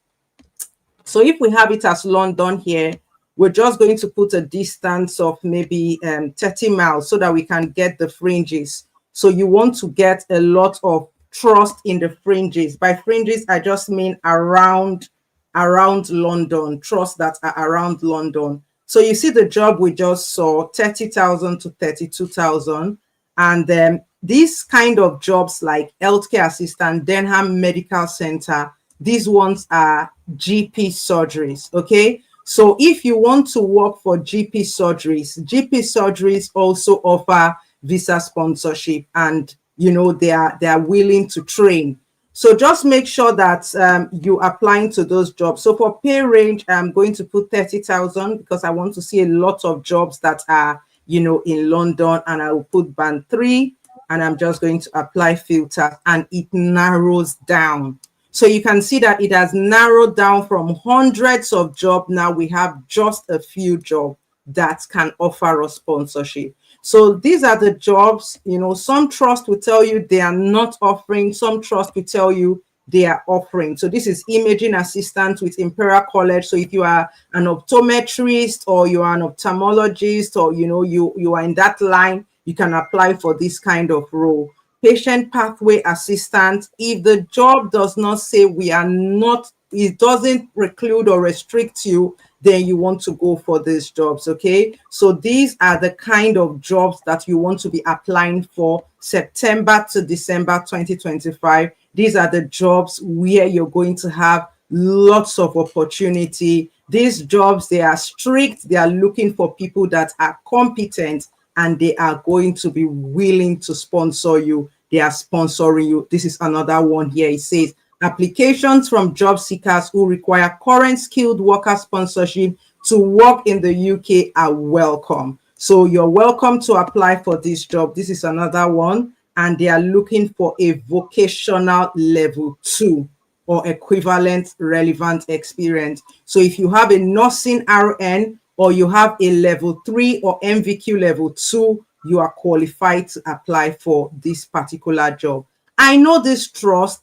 So if we have it as London here, we're just going to put a distance of maybe 30 miles so that we can get the fringes. So you want to get a lot of trust in the fringes. By fringes, I just mean around London, trusts that are around London. So you see the job we just saw, 30,000 to 32,000. And then these kind of jobs like healthcare assistant, Denham Medical Center, these ones are GP surgeries, okay? So if you want to work for GP surgeries also offer visa sponsorship, and you know they are willing to train. So just make sure that you're applying to those jobs. So for pay range, I'm going to put 30,000 because I want to see a lot of jobs that are, you know, in London, and I will put band 3, and I'm just going to apply filter, and it narrows down. So you can see that it has narrowed down from hundreds of jobs. Now we have just a few jobs that can offer us sponsorship. So these are the jobs, you know, some trust will tell you they are not offering, some trust will tell you they are offering. So this is imaging assistant with Imperial College. So if you are an optometrist or you are an ophthalmologist, or, you know, you are in that line, you can apply for this kind of role. Patient pathway assistant, if the job does not say we are not, it doesn't preclude or restrict you, then you want to go for these jobs, okay? So these are the kind of jobs that you want to be applying for September to December 2025. These are the jobs where you're going to have lots of opportunity. These jobs, they are strict. They are looking for people that are competent, and they are going to be willing to sponsor you. They are sponsoring you. This is another one here. It says, applications from job seekers who require current skilled worker sponsorship to work in the UK are welcome. So you're welcome to apply for this job. This is another one. And they are looking for a vocational level 2 or equivalent relevant experience. So if you have a nursing RN or you have a level 3 or MVQ level 2, you are qualified to apply for this particular job. I know this trust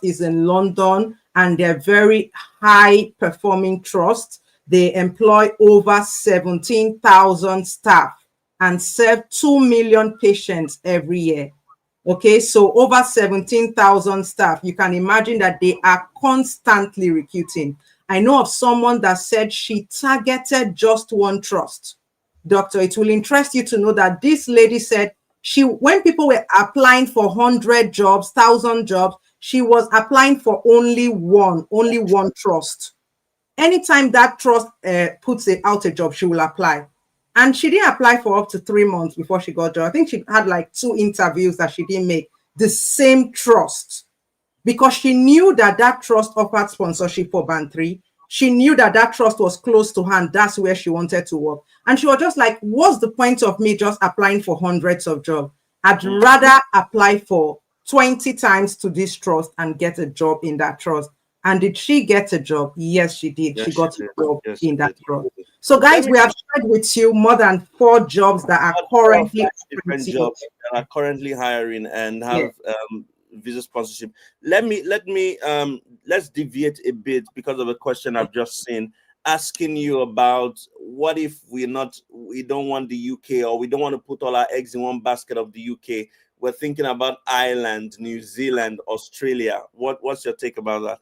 is in London, and they're very high performing trust. They employ over 17,000 staff and serve 2 million patients every year. Okay, so over 17,000 staff. You can imagine that they are constantly recruiting. I know of someone that said she targeted just one trust. Doctor, it will interest you to know that this lady said when people were applying for 100 jobs, 1,000 jobs, she was applying for only one trust. Anytime that trust puts out a job, she will apply. And she didn't apply for up to 3 months before she got a job. I think she had like 2 interviews that she didn't make. The same trust. Because she knew that that trust offered sponsorship for band 3. She knew that that trust was close to hand. That's where she wanted to work. And she was just like, what's the point of me just applying for hundreds of jobs? I'd rather apply for 20 times to this trust and get a job in that trust. And did she get a job? Yes, she did. Yes, she got a job in that trust. So, guys, we have shared with you more than 4 jobs that are currently different jobs that are currently hiring and have visa sponsorship. Let's deviate a bit because of a question I've just seen, asking you about what if we don't want the UK, or we don't want to put all our eggs in one basket of the UK. We're thinking about Ireland, New Zealand, Australia. What's your take about that?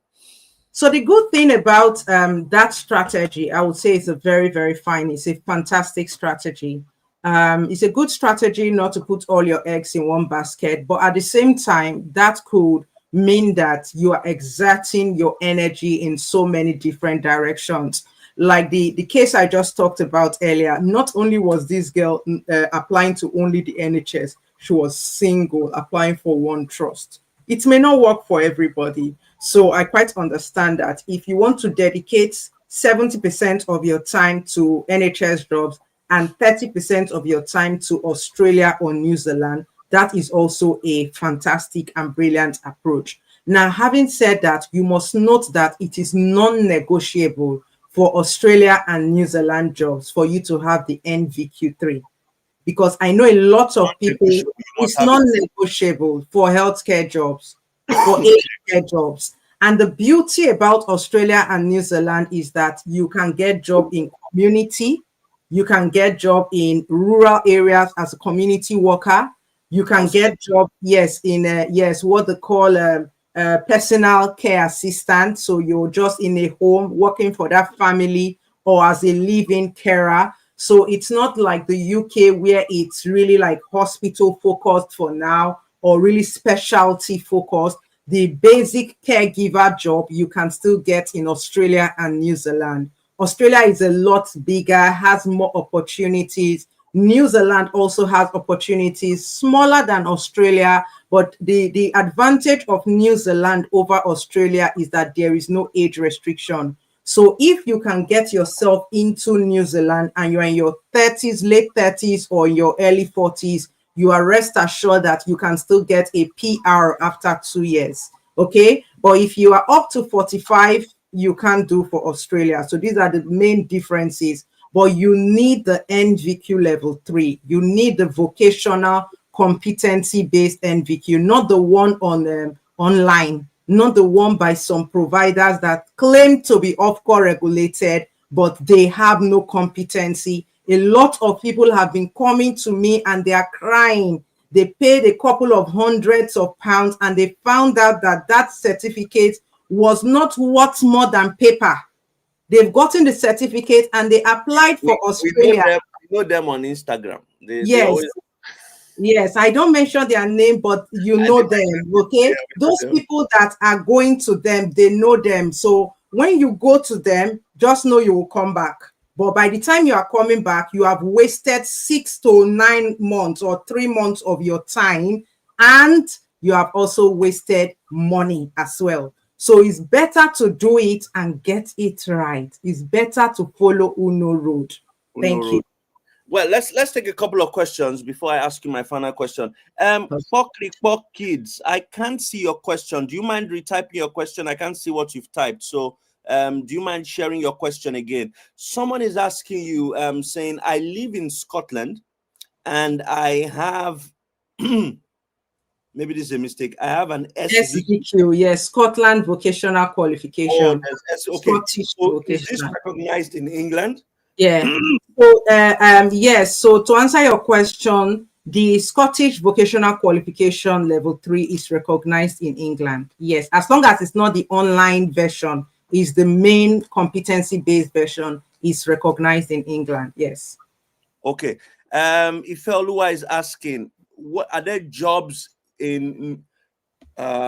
So the good thing about that strategy, I would say, it's a very, very fine. It's a fantastic strategy. It's a good strategy not to put all your eggs in one basket, but at the same time, that could mean that you are exerting your energy in so many different directions. Like the case I just talked about earlier, not only was this girl applying to only the NHS, she was single, applying for one trust. It may not work for everybody. So I quite understand that if you want to dedicate 70% of your time to NHS jobs and 30% of your time to Australia or New Zealand, that is also a fantastic and brilliant approach. Now, having said that, you must note that it is non-negotiable for Australia and New Zealand jobs for you to have the NVQ3. Because I know a lot of people, it's non-negotiable for healthcare jobs, for aged care jobs. And the beauty about Australia and New Zealand is that you can get job in community, you can get job in rural areas as a community worker, you can get job, in what they call personal care assistant. So you're just in a home working for that family, or as a living carer. So it's not like the UK where it's really like hospital focused for now, or really specialty focused. The basic caregiver job you can still get in Australia and New Zealand. Australia is a lot bigger, has more opportunities. New Zealand also has opportunities, smaller than Australia, but the advantage of New Zealand over Australia is that there is no age restriction. So if you can get yourself into New Zealand and you're in your 30s, late 30s, or your early 40s, you are rest assured that you can still get a PR after 2 years. Okay. But if you are up to 45, you can't do for Australia. So these are the main differences. But you need the NVQ level 3. You need the vocational competency-based NVQ, not the one on online, not the one by some providers that claim to be OFCO regulated, but they have no competency. A lot of people have been coming to me and they are crying. They paid a couple of hundreds of pounds and they found out that that certificate was not worth more than paper. They've gotten the certificate and they applied for Australia. We know them on Instagram. Yes, I don't mention their name, but you know them, okay? Those people that are going to them, they know them. So when you go to them, just know you will come back. But by the time you are coming back, you have wasted 6 to 9 months or 3 months of your time, and you have also wasted money as well. So it's better to do it and get it right. It's better to follow Uno road. Thank you. Well, let's take a couple of questions before I ask you my final question. Pok Kids, I can't see your question. Do you mind retyping your question? I can't see what you've typed. So Do you mind sharing your question again? Someone is asking you, saying, I live in Scotland and I have, maybe this is a mistake. I have an SVQ, yes, Scotland Vocational Qualification. Oh, that's okay. Scottish So is this vocational. recognized in England? Yeah. So, yes. So to answer your question, the Scottish Vocational Qualification Level 3 is recognized in England. Yes, as long as it's not the online version, is the main competency-based version is recognized in England. Yes. Okay. Ifelua is asking, what are there jobs in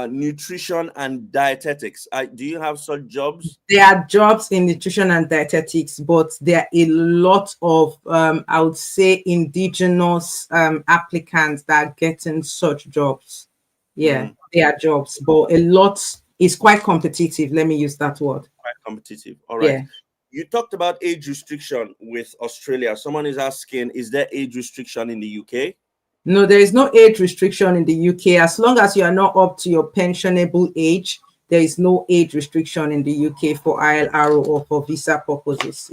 nutrition and dietetics? Do you have such jobs? There are jobs in nutrition and dietetics, but there are a lot of, I would say, indigenous applicants that are getting such jobs. Yeah, there are jobs, but a lot is quite competitive. Let me use that word. Quite competitive. All right. Yeah. You talked about age restriction with Australia. Someone is asking, is there age restriction in the UK? No, there is no age restriction in the UK. As long as you are not up to your pensionable age, there is no age restriction in the UK for ILRO or for visa purposes.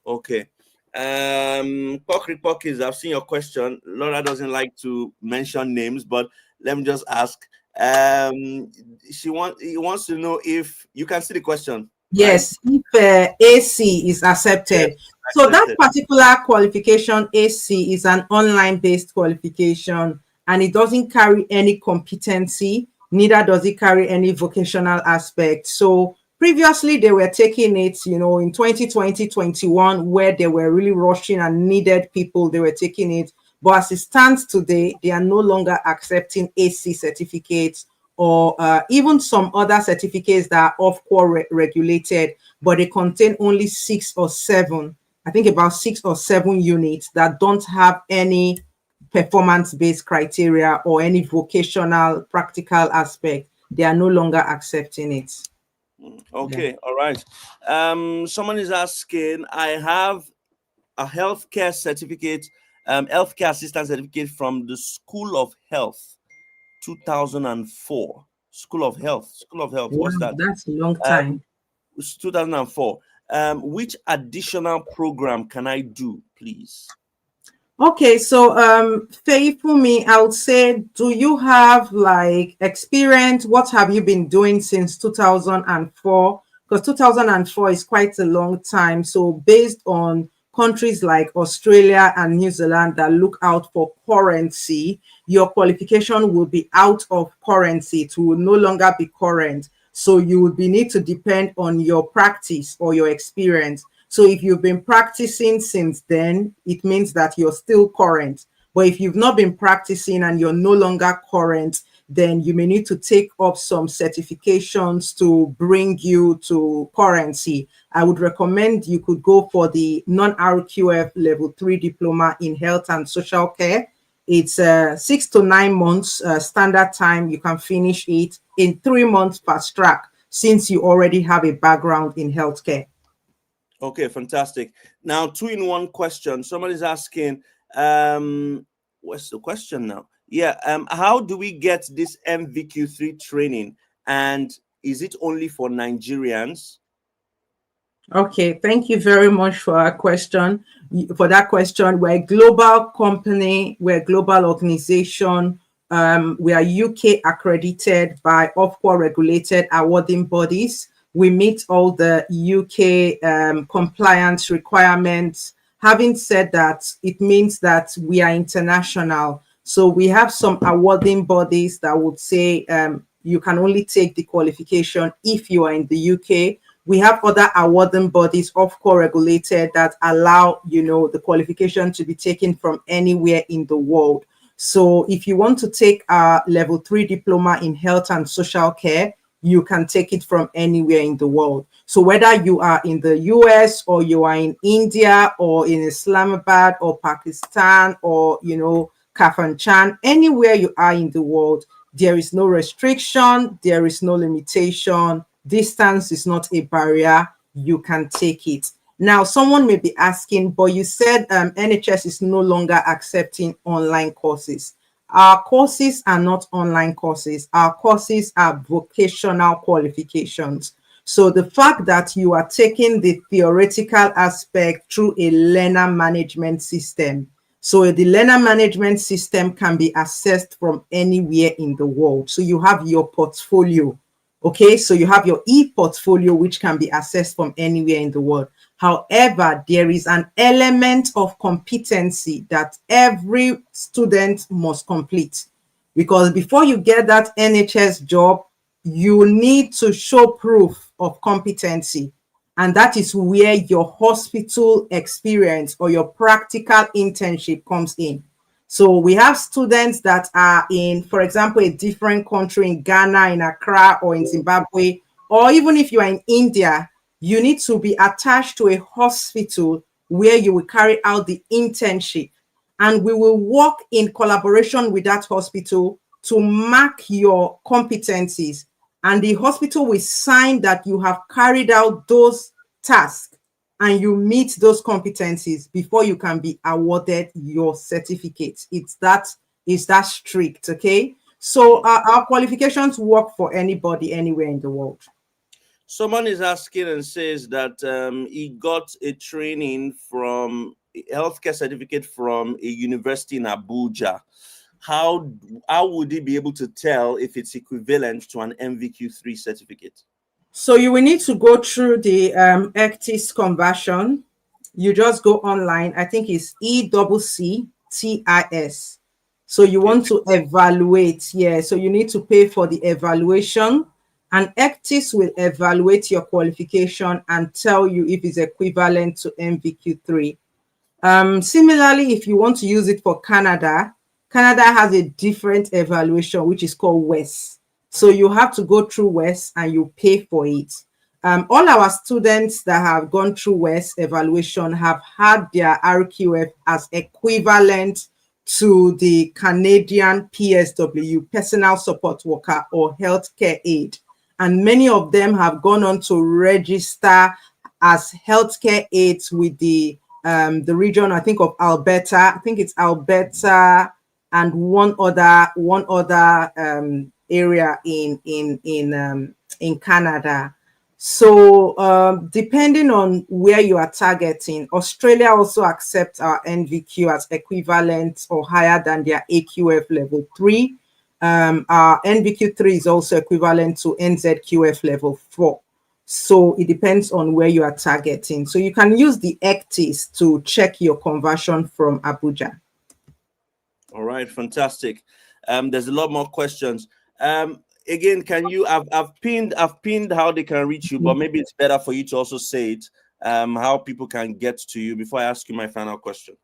Okay. Pokris, I've seen your question. Laura doesn't like to mention names, but let me just ask. He wants to know if you can see the question. Yes, right? If AC is accepted. Yes, so that particular qualification, AC, is an online-based qualification, and it doesn't carry any competency, neither does it carry any vocational aspect. So previously, they were taking it, in 2020, 21, where they were really rushing and needed people, they were taking it. But as it stands today, they are no longer accepting AC certificates or even some other certificates that are off-core regulated, but they contain only 6 or 7, I think about 6 or 7 units that don't have any performance-based criteria or any vocational practical aspect. They are no longer accepting it. Okay, yeah. All right. Someone is asking, I have a healthcare certificate, healthcare assistant certificate from the School of Health, 2004. School of Health. What's that? That's a long time. 2004. Which additional program can I do, please? Okay, so Faithfulmi, I would say, do you have like experience? What have you been doing since 2004? Because 2004 is quite a long time. So based on countries like Australia and New Zealand that look out for currency, your qualification will be out of currency. It will no longer be current. So you would need to depend on your practice or your experience. So if you've been practicing since then, it means that you're still current. But if you've not been practicing and you're no longer current, then you may need to take up some certifications to bring you to currency. I would recommend you could go for the non-RQF level 3 diploma in health and social care. It's 6 to 9 months standard time. You can finish it in 3 months fast track since you already have a background in healthcare. Okay, fantastic. Now, 2-in-1 question. Somebody's asking, what's the question now? Yeah, how do we get this MVQ3 training? And is it only for Nigerians? Okay, thank you very much for that question. We're a global company, we're a global organization. We are UK accredited by off-core regulated awarding bodies. We meet all the UK compliance requirements. Having said that, it means that we are international. So we have some awarding bodies that would say you can only take the qualification if you are in the UK. We have other awarding bodies, off-core regulated, that allow, the qualification to be taken from anywhere in the world. So if you want to take a level 3 diploma in health and social care, you can take it from anywhere in the world. So whether you are in the US or you are in India or in Islamabad or Pakistan or, Kafanchan, anywhere you are in the world, there is no restriction, there is no limitation. Distance is not a barrier. You can take it. Now, someone may be asking, but you said NHS is no longer accepting online courses. Our courses are not online courses. Our courses are vocational qualifications. So the fact that you are taking the theoretical aspect through a learner management system. So the learner management system can be accessed from anywhere in the world. So you have your portfolio. Okay, so you have your e-portfolio, which can be accessed from anywhere in the world. However, there is an element of competency that every student must complete, because before you get that NHS job, you need to show proof of competency. And that is where your hospital experience or your practical internship comes in. So we have students that are in, for example, a different country, in Ghana, in Accra, or in Zimbabwe, or even if you are in India, you need to be attached to a hospital where you will carry out the internship. And we will work in collaboration with that hospital to mark your competencies. And the hospital will sign that you have carried out those tasks and you meet those competencies before you can be awarded your certificate. It's that strict, okay? So our qualifications work for anybody anywhere in the world. Someone is asking and says that he got a training from healthcare certificate from a university in Abuja. How would he be able to tell if it's equivalent to an MVQ3 certificate? So you will need to go through the ECTIS conversion. You just go online. I think it's ECCTIS. So you want to evaluate. Yeah. So you need to pay for the evaluation, and ECTIS will evaluate your qualification and tell you if it's equivalent to MVQ3. Similarly, if you want to use it for Canada, Canada has a different evaluation, which is called WES. So you have to go through WES and you pay for it. All our students that have gone through WES evaluation have had their RQF as equivalent to the Canadian PSW, personal support worker or healthcare aide. And many of them have gone on to register as healthcare aides with the region, I think, of Alberta. I think it's Alberta and one other area in Canada. So depending on where you are targeting, Australia also accepts our NVQ as equivalent or higher than their AQF level 3. Our NVQ 3 is also equivalent to NZQF level 4. So it depends on where you are targeting. So you can use the ECTIS to check your conversion from Abuja. All right, fantastic. There's a lot more questions. Again, can you? I've pinned how they can reach you, but maybe it's better for you to also say it. How people can get to you before I ask you my final question.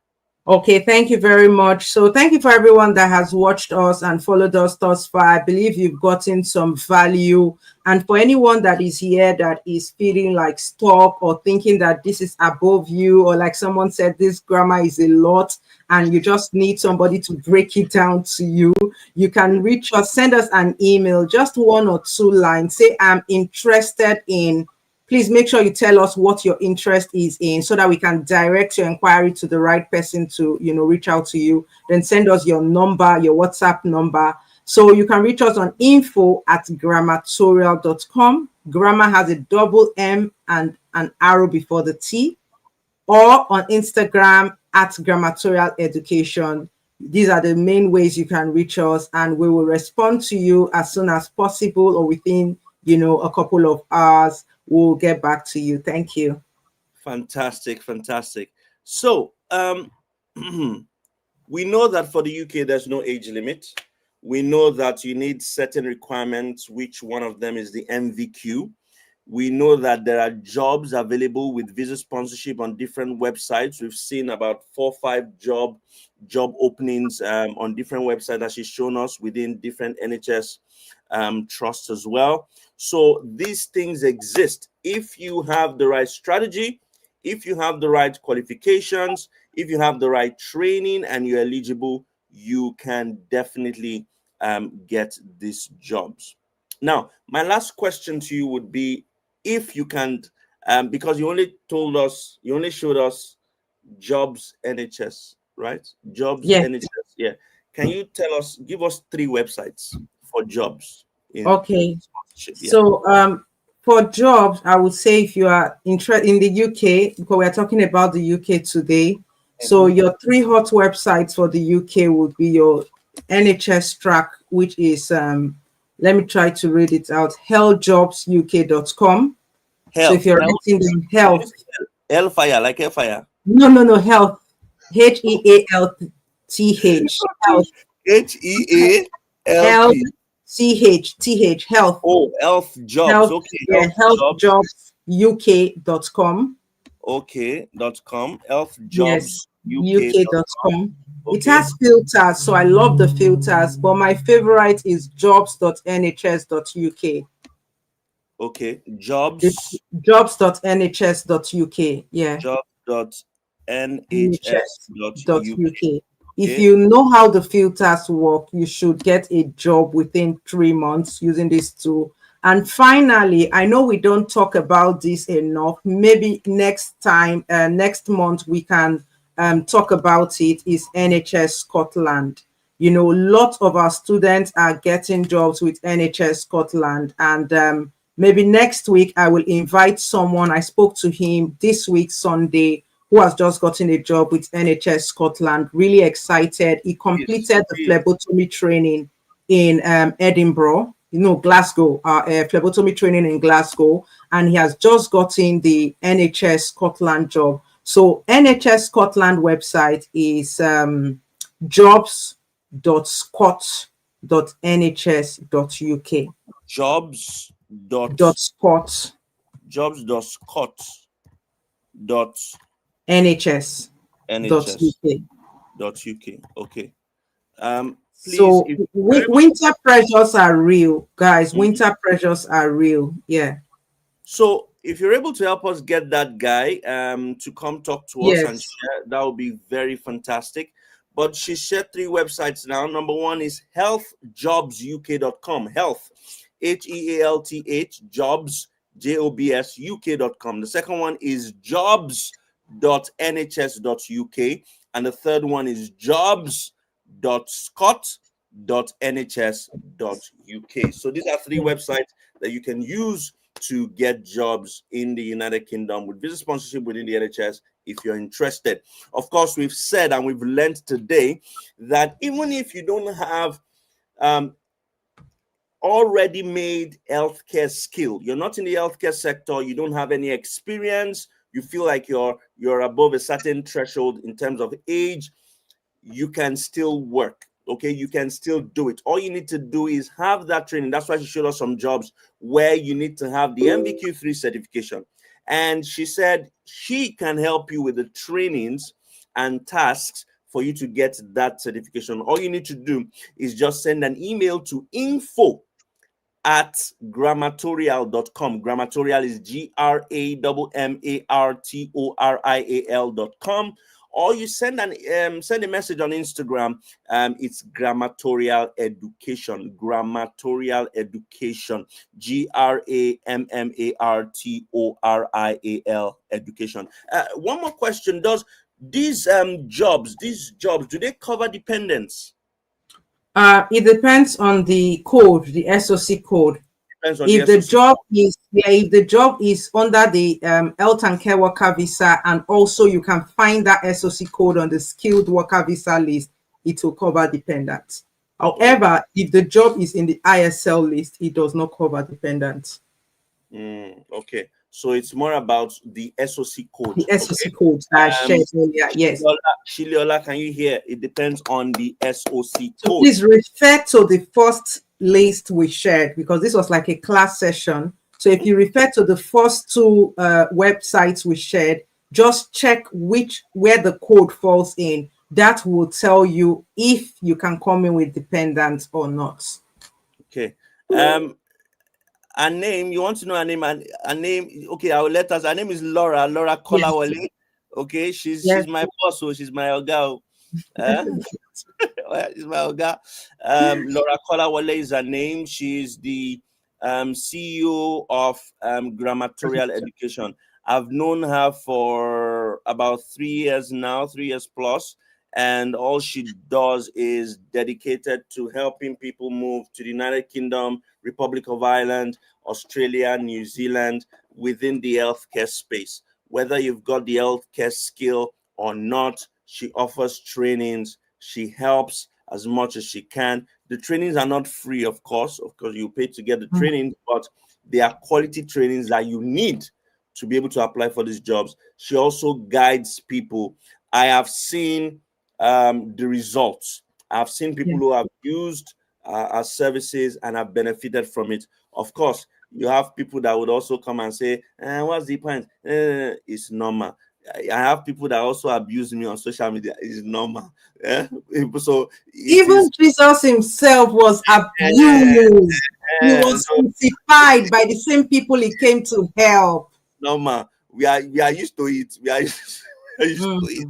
Okay, thank you very much. So thank you for everyone that has watched us and followed us thus far. I believe you've gotten some value. And for anyone that is here that is feeling like stuck or thinking that this is above you, or like someone said, this grammar is a lot and you just need somebody to break it down to you, you can reach us, send us an email, just 1 or 2 lines. Say, I'm interested in. Please make sure you tell us what your interest is in so that we can direct your inquiry to the right person to, reach out to you. Then send us your number, your WhatsApp number. So you can reach us on info@grammatorial.com. Grammar has a double M and an arrow before the T. Or on Instagram @grammatorial education. These are the main ways you can reach us, and we will respond to you as soon as possible or within, a couple of hours. We'll get back to you. Thank you. Fantastic. So we know that for the UK, there's no age limit. We know that you need certain requirements, which one of them is the MVQ. We know that there are jobs available with visa sponsorship on different websites. We've seen about 4 or 5 job openings on different websites that she's shown us within different NHS trusts as well. So these things exist. If you have the right strategy, if you have the right qualifications, if you have the right training and you're eligible, you can definitely get these jobs. Now, my last question to you would be, if you can, because you only showed us jobs NHS, right? Jobs NHS, yeah. Can you give us 3 websites for jobs? Okay. So For jobs, I would say if you are interested in the UK, because we are talking about the UK today, so your three hot websites for the UK would be your NHS track, which is let me try to read it out, healthjobsuk.com. So if you're writing them, health, hellfire, like hellfire. no, health, HEALTH, health, HEALTH. health. Oh, health jobs. Okay, yeah, healthjobsuk.com. Okay, .com. Yes, healthjobsuk.com. uk.com. It Okay. has filters, so I love the filters, but my favorite is jobs.nhs.uk. Okay, jobs. Jobs.nhs.uk. Yeah. Jobs.nhs.uk. If you know how the filters work, you should get a job within 3 months using this tool. And finally, I know we don't talk about this enough. Maybe next time, next month, we can talk about it, is NHS Scotland. You know, lots of our students are getting jobs with NHS Scotland. And maybe next week, I will invite someone. I spoke to him this week, Sunday, who has just gotten a job with NHS Scotland. Really excited. He completed the phlebotomy training in Edinburgh, Glasgow, phlebotomy training in Glasgow, and he has just gotten the NHS Scotland job. So NHS Scotland website is jobs.scot.nhs.uk. Jobs.scot. NHS.uk. Okay. Please. So winter pressures are real, guys. Winter pressures are real. Yeah. So if you're able to help us get that guy to come talk to us and share, that would be very fantastic. But she shared 3 websites now. Number one is healthjobsuk.com. Health, HEALTH, jobs, JOBSUK.com. The second one is jobs.nhs.uk. And the third one is jobs.scot.nhs.uk. So these are 3 websites that you can use to get jobs in the United Kingdom with visa sponsorship within the NHS if you're interested. Of course, we've said and we've learned today that even if you don't have already made healthcare skill, you're not in the healthcare sector, you don't have any experience, you feel like you're above a certain threshold in terms of age, you can still work. Okay, you can still do it. All you need to do is have that training. That's why she showed us some jobs where you need to have the MVQ3 certification. And she said she can help you with the trainings and tasks for you to get that certification. All you need to do is just send an email to info@grammatorial.com. Grammatorial is GRAMMARTORIAL.com. Or you send a message on Instagram. It's Grammatorial Education. Grammatorial Education. GRAMMARTORIAL Education. One more question: does these jobs, do they cover dependents? It depends on the code, the SOC code. If the job is under the health and care worker visa, and also you can find that SOC code on the skilled worker visa list, it will cover dependents. However, if the job is in the ISL list, it does not cover dependents. Okay, so it's more about the SOC code. The SOC code that I shared earlier. Yes. Shiliola, can you hear? It depends on the SOC code. So please refer to the first list we shared, because this was like a class session. So if you refer to the first 2 websites we shared, just check where the code falls in. That will tell you if you can come in with dependents or not. Okay. Her name, you want to know her name? Her name, okay, I will let us. Her name is Laura Kolawole. Yes. Okay, she's my boss, so she's my oga. She's my oga. Laura Kolawole is her name. She's the CEO of Grammatorial Education. I've known her for about 3 years now, 3 years plus. and all she does is dedicated to helping people move to the United Kingdom, Republic of Ireland, Australia, New Zealand within the healthcare space. Whether you've got the healthcare skill or not, she offers trainings. She helps as much as she can. The trainings are not free, of course. Of course, you pay to get the training, but they are quality trainings that you need to be able to apply for these jobs. She also guides people. I have seen the results. I've seen people who have used our services and have benefited from it. Of course, you have people that would also come and say, what's the point? It's normal. I have people that also abuse me on social media. It's normal. Yeah? So even Jesus himself was abused. He was crucified by the same people he came to help. Normal. We are used to it. We are used to it.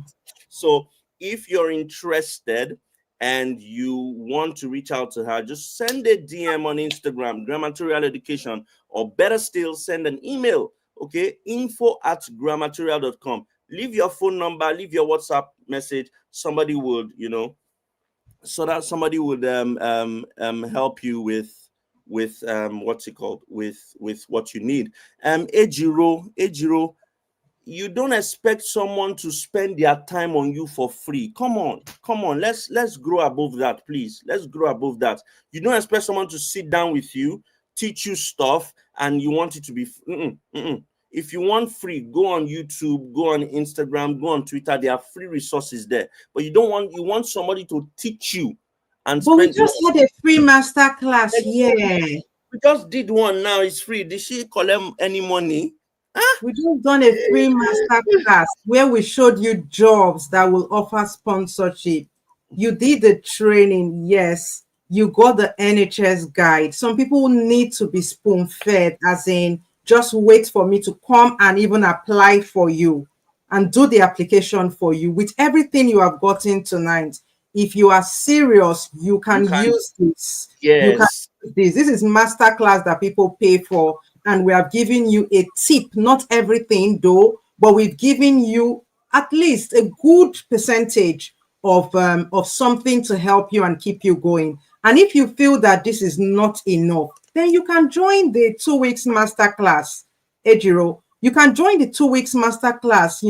So if you're interested and you want to reach out to her, just send a DM on Instagram, Grammatorial Education, or better still, send an email. Okay, info@grammatorial.com. Leave your phone number, leave your WhatsApp message. Somebody would, so that somebody would help you with what's it called, with what you need. Ejiro, you don't expect someone to spend their time on you for free. Come on. Let's grow above that, please. Let's grow above that. You don't expect someone to sit down with you, teach you stuff, and you want it to be If you want free, go on YouTube, go on Instagram, go on Twitter. There are free resources there. But you want somebody to teach you. And but we just had a free master class. Yeah, we just did one now. It's free. Did she collect any money? We just done a free master class where we showed you jobs that will offer sponsorship. You did the training, yes. You got the NHS guide. Some people need to be spoon-fed, as in just wait for me to come and even apply for you and do the application for you with everything you have gotten tonight. If you are serious, you can use this. Yes. You can use this. This is master class that people pay for. And we have given you a tip, not everything though, but we've given you at least a good percentage of something to help you and keep you going. And if you feel that this is not enough, then you can join the 2 weeks masterclass. Ejiro, you can join the 2 weeks masterclass.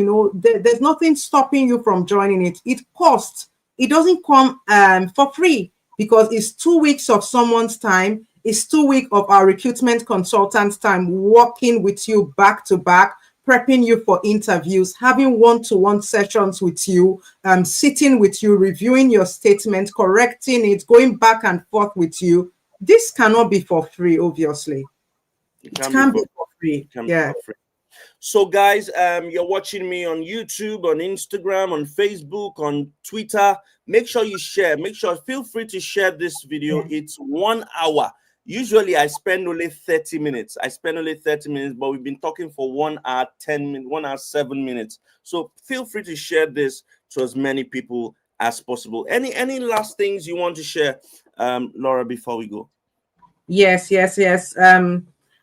There's nothing stopping you from joining it. It costs. It doesn't come for free because it's 2 weeks of someone's time. It's 2 weeks of our recruitment consultants' time working with you back to back, prepping you for interviews, having one-to-one sessions with you, sitting with you, reviewing your statement, correcting it, going back and forth with you. This cannot be for free, obviously. It can't be for free. Yeah. So guys, you're watching me on YouTube, on Instagram, on Facebook, on Twitter. Make sure you share. Feel free to share this video. Yeah. It's 1 hour. Usually I spend only 30 minutes. But we've been talking for 1 hour, 10 minutes, 1 hour, 7 minutes. So feel free to share this to as many people as possible. Any last things you want to share, Laura, before we go? Yes.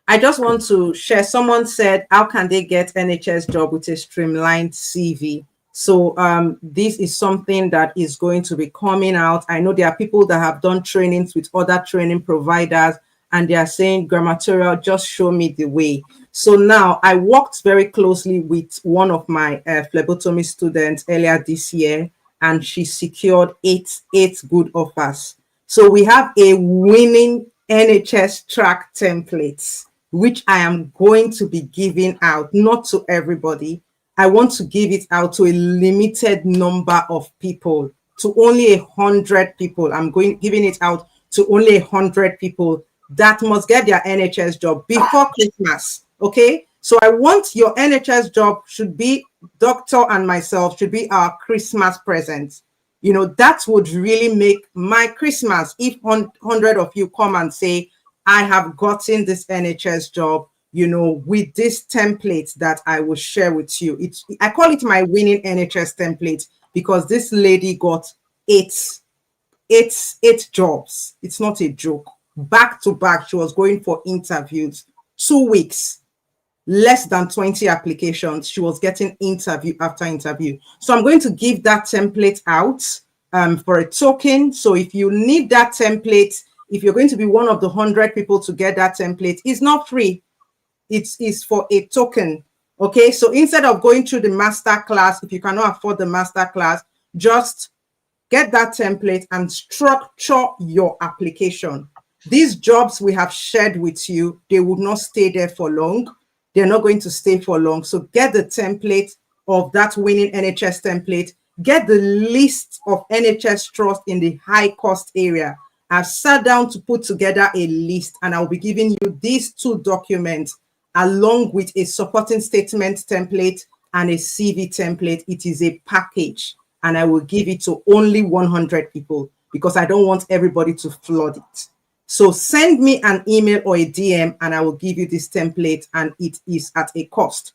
I just want to share. Someone said, how can they get NHS job with a streamlined CV? So this is something that is going to be coming out. I know there are people that have done trainings with other training providers, and they are saying, Grammatorial, just show me the way. So now I worked very closely with one of my phlebotomy students earlier this year, and she secured eight good offers. So we have a winning NHS track template, which I am going to be giving out, not to everybody. I want to give it out to a limited number of people, to only 100 people. I'm giving it out to only 100 people that must get their NHS job before Christmas. Okay, so I want your NHS job should be doctor and myself should be our Christmas present. That would really make my Christmas if 100 of you come and say, I have gotten this NHS job, with this template that I will share with you. I call it my winning NHS template because this lady got eight jobs. It's not a joke. Back to back, she was going for interviews. 2 weeks. less than 20 applications. She was getting interview after interview. So I'm going to give that template out for a token. So if you need that template, if you're going to be one of the 100 people to get that template, it's not free. It's for a token. Okay, so instead of going through the master class, if you cannot afford the master class, just get that template and structure your application. These jobs we have shared with you, they would not stay there for long. They're not going to stay for long. So get the template of that winning NHS template. Get the list of NHS trust in the high cost area. I've sat down to put together a list, and I'll be giving you these 2 documents along with a supporting statement template and a CV template. It is a package, and I will give it to only 100 people because I don't want everybody to flood it. So send me an email or a DM and I will give you this template, and it is at a cost.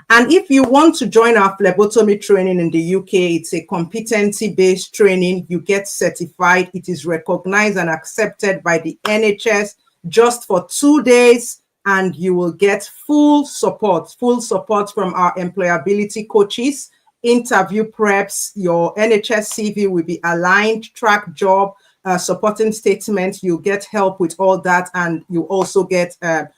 And if you want to join our phlebotomy training in the UK, it's a competency-based training. You get certified. It is recognized and accepted by the NHS just for 2 days, and you will get full support from our employability coaches, interview preps. Your NHS CV will be aligned, track job, supporting statement. You get help with all that, and you also get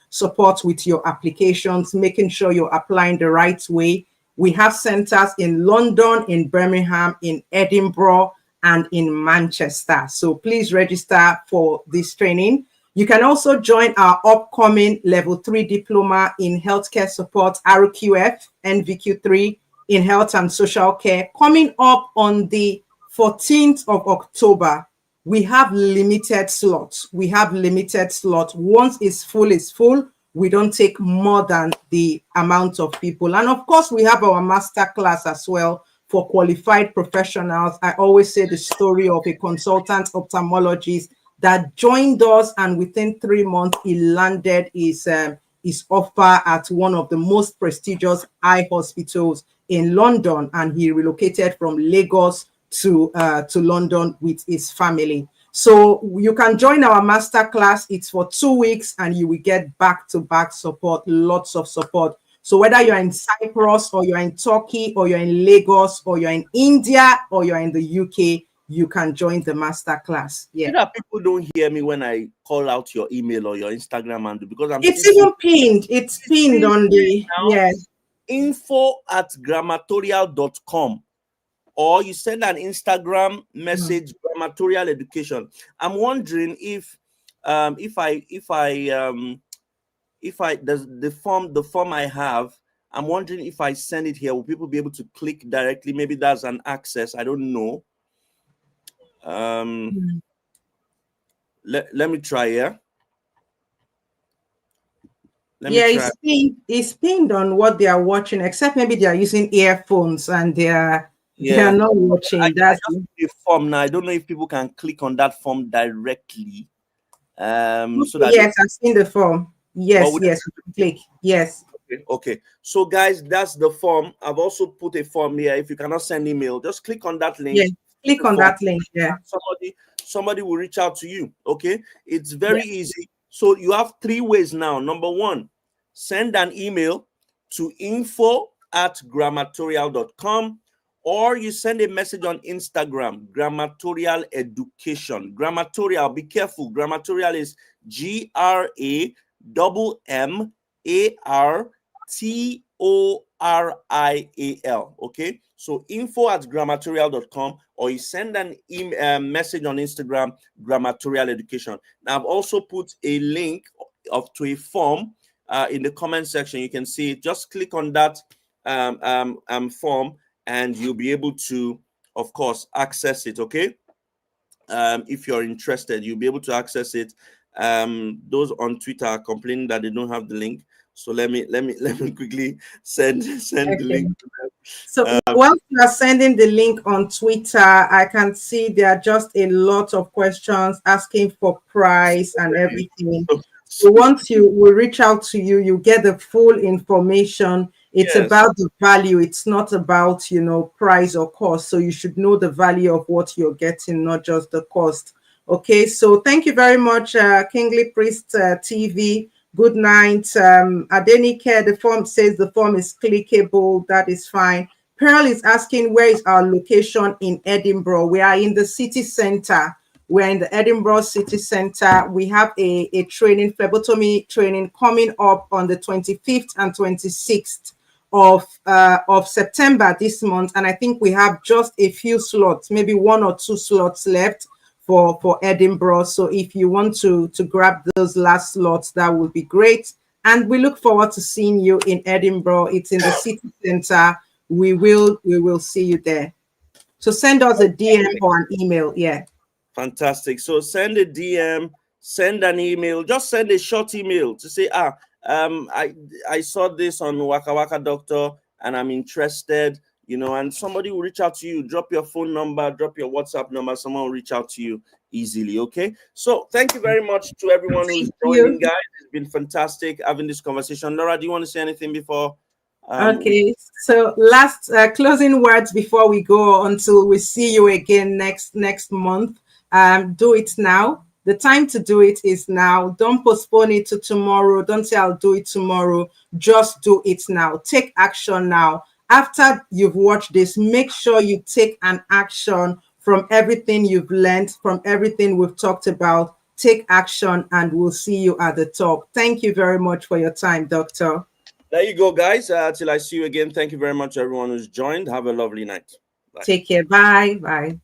support with your applications, making sure you're applying the right way. We have centers in London, in Birmingham, in Edinburgh, and in Manchester. So please register for this training. You can also join our upcoming level 3 diploma in healthcare support, RQF, NVQ3 in health and social care, coming up on the 14th of October. We have limited slots. Once it's full. We don't take more than the amount of people. And of course, we have our master class as well for qualified professionals. I always say the story of a consultant ophthalmologist that joined us, and within 3 months, he landed his offer at one of the most prestigious eye hospitals in London, and he relocated from Lagos to London with his family. So you can join our master class. It's for 2 weeks, and you will get back-to-back support, lots of support. So whether you're in Cyprus or you're in Turkey or you're in Lagos or you're in India or you're in the UK, you can join the master class. Yeah. You know, people don't hear me when I call out your email or your Instagram handle because it's even pinned. It's pinned on the info@grammatorial.com, or you send an Instagram message, Grammatorial Education. I'm wondering if the form I have, I'm wondering if I send it here, will people be able to click directly? Maybe that's an access. I don't know. Let me try here. It's pinned on what they are watching, except maybe they are using earphones and they are not watching. That's the form now. I don't know if people can click on that form directly. So that yes, I've seen the form. Yes, click. Yes. Okay. So guys, that's the form. I've also put a form here. If you cannot send email, just click on that link. Yes, click on that link. Yeah. Somebody will reach out to you. Okay. It's very easy. So you have 3 ways now. Number 1, send an email to info@grammatorial.com, or you send a message on Instagram, Grammatorial Education. Grammatorial, be careful. Grammatorial is GRAMMARTORIAL. Okay. So info@grammatorial.com, or you send an message on Instagram, Grammatorial Education. Now I've also put a link to a form in the comment section. You can see it. Just click on that form, and you'll be able to, of course, access it. Okay. If you're interested, you'll be able to access it. Those on Twitter are complaining that they don't have the link. So let me quickly send the link to them. So while you are sending the link on Twitter, I can see there are just a lot of questions asking for price and everything. So once we reach out to you, you get the full information. It's about the value. It's not about, price or cost. So you should know the value of what you're getting, not just the cost. Okay, so thank you very much, Kingly Priest TV, Good night. Adenike, the form says the form is clickable. That is fine. Pearl is asking, where is our location in Edinburgh? We are in the city center. We're in the Edinburgh city center. We have a training, phlebotomy training, coming up on the 25th and 26th of September this month. And I think we have just a few slots, maybe 1 or 2 slots left for Edinburgh. So if you want to grab those last slots, that would be great. And we look forward to seeing you in Edinburgh. It's in the city center. We will see you there. So send us a DM or an email. Yeah. Fantastic. So send a DM, send an email, just send a short email to say, I saw this on Wakawaka Doctor and I'm interested, and somebody will reach out to you. Drop your phone number, drop your WhatsApp number, someone will reach out to you easily. Okay. So thank you very much to everyone who's joining, guys. It's been fantastic having this conversation. Laura, do you want to say anything before? Okay, so last closing words before we go until we see you again next month. Do it now. The time to do it is now. Don't postpone it to tomorrow. Don't say I'll do it tomorrow. Just do it now. Take action now. After you've watched this, make sure you take an action from everything you've learned, from everything we've talked about. Take action and we'll see you at the top. Thank you very much for your time, Doctor. There you go, guys. Till I see you again. Thank you very much, everyone who's joined. Have a lovely night. Bye. Take care. Bye. Bye.